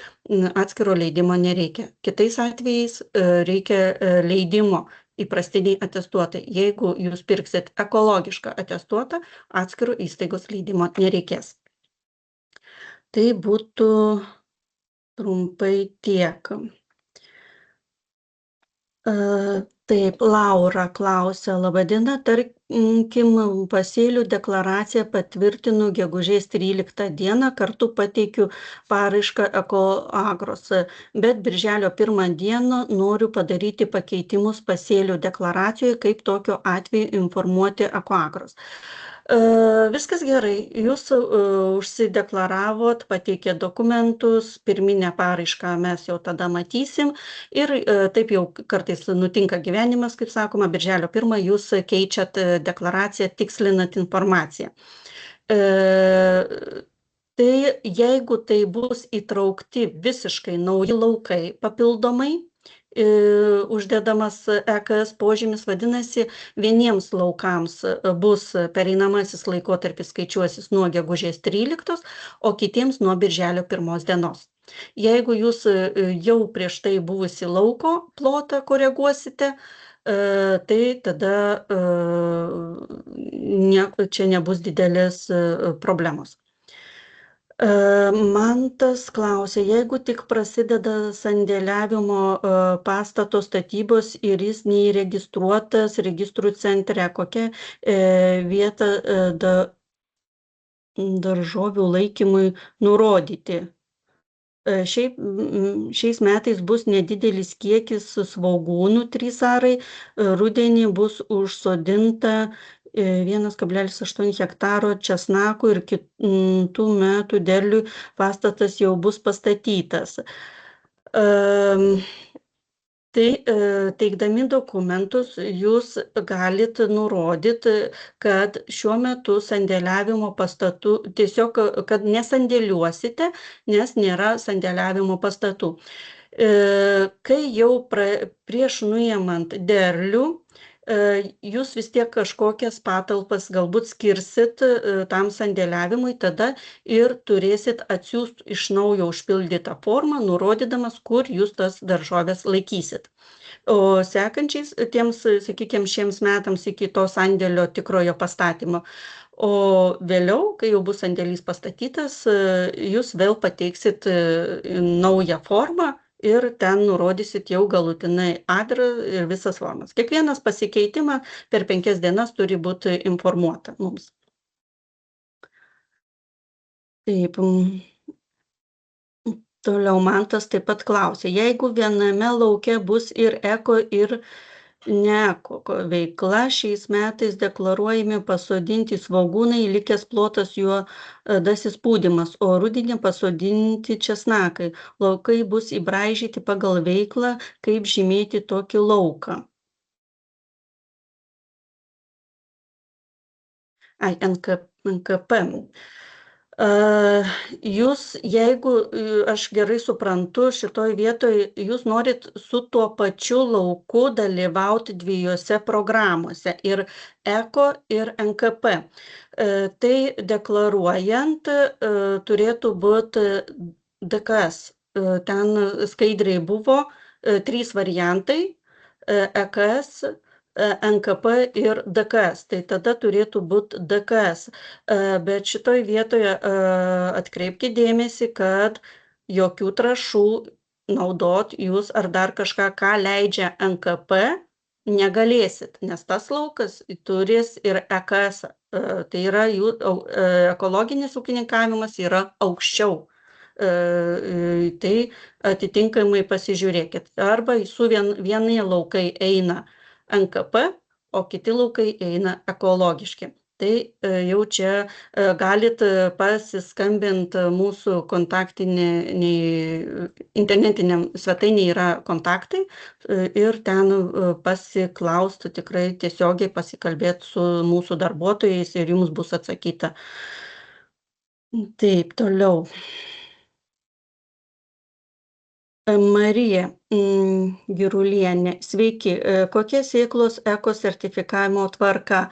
atskiro leidimo nereikia. Kitais atvejais reikia leidimo įprastiniai atestuotai. Jeigu jūs pirksit ekologišką atestuotą, atskiro įstaigos leidimo nereikės. Tai būtų trumpai tiek. Taip, Laura klausia, laba diena, tarkim, pasėlių deklaraciją patvirtinu gegužės 13 dieną, kartu pateikiu paraišką Ekoagros, bet birželio 1 dieną noriu padaryti pakeitimus pasėlių deklaracijoje, kaip tokiu atveju informuoti Ekoagros. Viskas gerai, jūs užsideklaravot, pateikėt dokumentus, pirminę paraišką mes jau tada matysim ir taip jau kartais nutinka gyvenimas, kaip sakoma, birželio 1 jūs keičiat deklaraciją, tikslinat informaciją. Tai jeigu tai bus įtraukti visiškai nauji laukai papildomai, uždedamas EKS požymis, vadinasi, vieniems laukams bus pereinamasis laikotarpis skaičiuosis nuo gegužės 13, o kitiems nuo birželio 1 dienos. Jeigu jūs jau prieš tai buvusi lauko plotą koreguosite, tai tada čia nebus didelės problemos. Mantas klausė, jeigu tik prasideda sandėliavimo pastato statybos ir jis neįregistruotas registrų centre, kokia vieta daržovių laikymui nurodyti? Šiais metais bus nedidelis kiekis svogūnų 3 arai, rudenį bus užsodinta 1,8 hektaro česnakų ir kitų metų derliui pastatas jau bus pastatytas. Tai teikdami dokumentus jūs galit nurodyt, kad šiuo metu sandėliavimo pastatų tiesiog, kad nesandėliuosite, nes nėra sandėliavimo pastatų. Kai jau prieš nuimant derlių, jūs vis tiek kažkokias patalpas galbūt skirsit tam sandėliavimui, tada ir turėsit atsiųst iš naujo užpildytą formą, nurodydamas, kur jūs tas daržoves laikysit. O sekančiais tiems, sakykime, šiems metams iki to sandėlio tikrojo pastatymo. O vėliau, kai jau bus sandėlys pastatytas, jūs vėl pateiksit naują formą ir ten nurodysit jau galutinai adresą ir visas formas. Kiekvienas pasikeitimas per 5 dienas turi būti informuota mums. Taip. Toliau Mantas taip pat klausė, jeigu viename lauke bus ir eko, ir neeko veikla, šiais metais deklaruojami pasodinti svogūnai, likęs plotas juodasis pūdymas, o rudenį pasodinti česnakai. Laukai bus įbraižyti pagal veiklą, kaip žymėti tokį lauką. NKP. Jūs, jeigu aš gerai suprantu, šitoj vietoj jūs norit su tuo pačiu lauku dalyvauti 2 programuose ir ECO ir NKP. Tai deklaruojant turėtų būti DKS. Ten skaidriai buvo 3 variantai EKS, NKP ir DKS, tai tada turėtų būti DKS. Bet šitoj vietoje atkreipkite dėmesį, kad jokių trąšų naudot jūs ar dar kažką, ką leidžia NKP, negalėsit, nes tas laukas turės ir EKS. Tai yra jų ekologinis ūkininkavimas yra aukščiau. Tai atitinkamai pasižiūrėkit. Arba su vieni laukai eina NKP, o kiti laukai eina ekologiški. Tai jau čia galit pasiskambinti mūsų internetiniam svetainėje yra kontaktai ir ten pasiklausti, tikrai tiesiogiai pasikalbėti su mūsų darbuotojais ir jums bus atsakyta. Taip, toliau. Marija Girulienė, sveiki. Kokia sėklos eko sertifikavimo tvarka?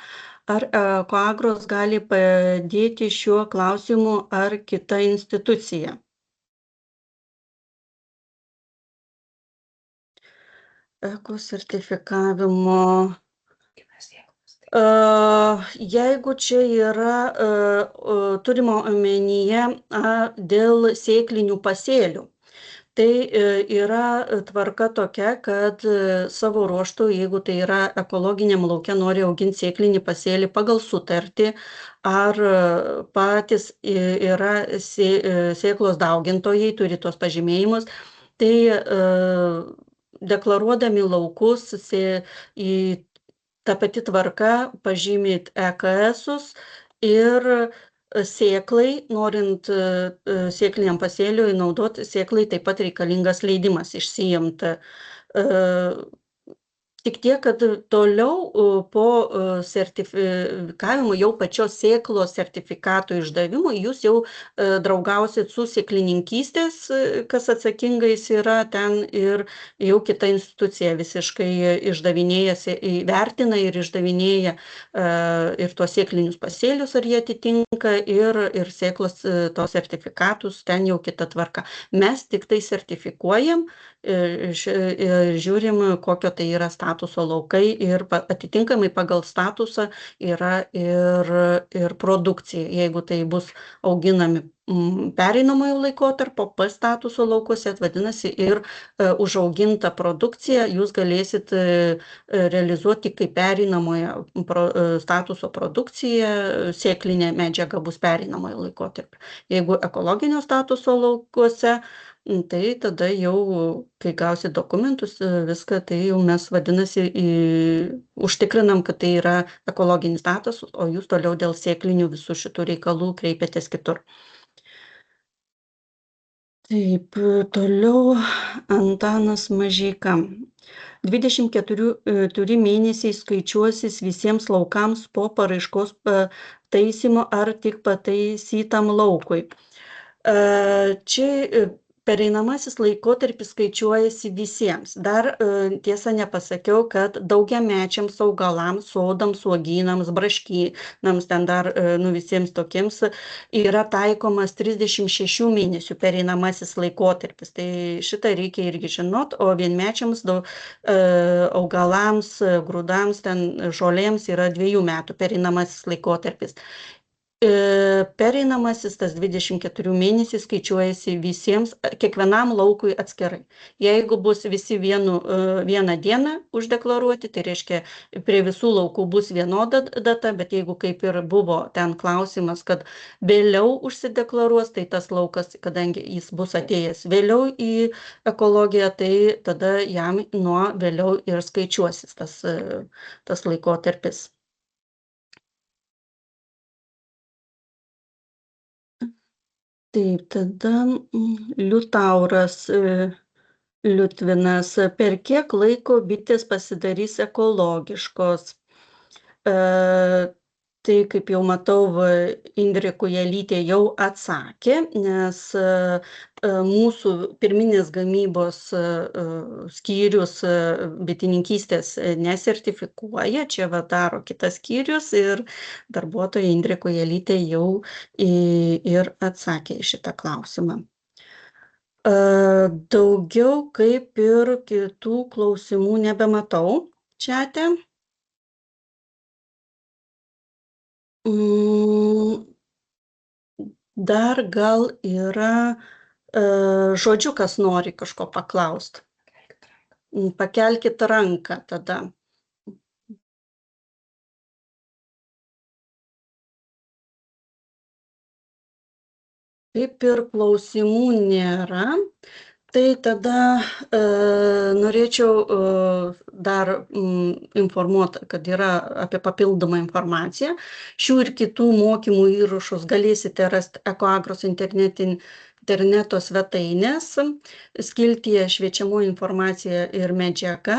Ar Ekoagros gali padėti šiuo klausimu ar kita institucija? Eko sertifikavimo. Jeigu čia yra turimo omenyje dėl sėklinių pasėlių, tai yra tvarka tokia, kad savo ruožtu, jeigu tai yra ekologiniam lauke, nori auginti sėklinį pasėlį pagal sutartį, ar patys yra sėklos daugintojai, turi tos pažymėjimus, tai deklaruodami laukus į ta pati tvarka pažymėt EKS-us ir sėklai, norint sėkliniam pasėliui naudoti sėklai, taip pat reikalingas leidimas išsiimti. Tik tiek, kad toliau po sertifikavimo, jau pačios sėklos sertifikato išdavimo, jūs jau draugausit su sėklininkystės, kas atsakingais yra ten, ir jau kita institucija visiškai išdavinėja, vertina ir išdavinėja ir tuos sėklinius pasėlius, ar jie atitinka, ir sėklos tos sertifikatus, ten jau kita tvarka. Mes tik tai sertifikuojam, žiūrim, kokio tai yra statuso laukai, ir atitinkamai pagal statusą yra ir produkcija. Jeigu tai bus auginami pereinamojo laikotarpio P statuso laukuose, vadinasi, ir užaugintą produkciją jūs galėsit realizuoti kaip pereinamojo statuso produkcija, sėklinė medžiaga bus pereinamojo laikotarpio. Jeigu ekologinio statuso laukuose, tai tada jau, kai gausit dokumentus, viską, tai jau mes, vadinasi, užtikrinam, kad tai yra ekologinis statusas, o jūs toliau dėl sėklinių visų šitų reikalų kreipiatės kitur. Taip, toliau Antanas Mažeika. 24 mėnesiai skaičiuosis visiems laukams po paraiškos taisymo ar tik pataisytam laukui. Čia pereinamasis laikotarpis skaičiuojasi visiems. Dar tiesa nepasakiau, kad daugiamečiams augalams, sodams, uogynams, braškynams, ten dar visiems tokiems yra taikomas 36 mėnesių pereinamasis laikotarpis. Tai šitą reikia irgi žinot, o vienmečiams augalams, grūdams, ten žolėms yra 2 metų pereinamasis laikotarpis. Pereinamasis tas 24 mėnesiai skaičiuojasi visiems, kiekvienam laukui atskirai. Jeigu bus visi vieną dieną uždeklaruoti, tai reiškia, prie visų laukų bus vienoda data, bet jeigu kaip ir buvo ten klausimas, kad vėliau užsideklaruos, tai tas laukas, kadangi jis bus atėjęs vėliau į ekologiją, tai tada jam nuo vėliau ir skaičiuosis tas laikotarpis. Taip, tada Liutauras Liutvinas. Per kiek laiko bitės pasidarys ekologiškos? Tai, kaip jau matau, Indrė Kujelytė jau atsakė, nes mūsų pirminės gamybos skyrius bitininkystės nesertifikuoja, čia daro kitas skyrius ir darbuotoja Indrė Kujelytė jau ir atsakė į šitą klausimą. Daugiau kaip ir kitų klausimų nebematau čiate. Dar gal yra žodžiu, kas nori kažko paklaust. Pakelkit ranką tada. Kaip ir klausimų nėra, tai tada norėčiau dar informuoti, kad yra apie papildomą informaciją. Šių ir kitų mokymų įrašus galėsite rasti EcoAgros interneto svetainės skiltyje šviečiamoji informacija ir medžiaga.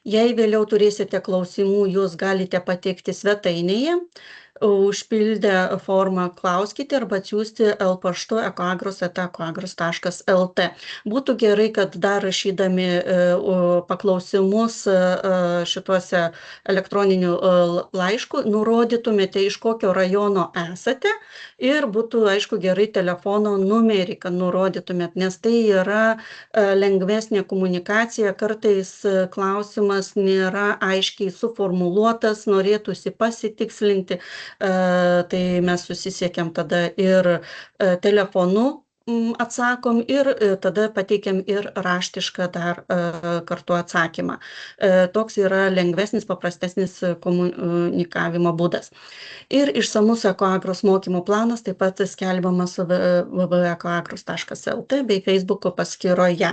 Jei vėliau turėsite klausimų, jūs galite pateikti svetainėje. Užpildę formą klauskite arba atsiųsti paštu ecoagros@ecoagros.lt. Būtų gerai, kad dar rašydami paklausimus šituose elektroninių laiškų nurodytumėte, iš kokio rajono esate ir būtų, aišku, gerai telefono numerį, kad nurodytumėt, nes tai yra lengvesnė komunikacija, kartais klausimas nėra aiškiai suformuluotas, norėtųsi pasitikslinti. Tai mes susisiekiam tada ir telefonu atsakom ir tada pateikiam ir raštišką dar kartu atsakymą. Toks yra lengvesnis, paprastesnis komunikavimo būdas. Ir išsamus EcoAgros mokymų planas taip pat skelbiamas www.ecoagros.lt bei Facebooko paskyroje.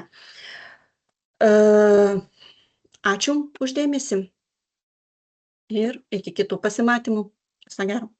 Ačiū už dėmesį ir iki kitų pasimatymų. Viso gero.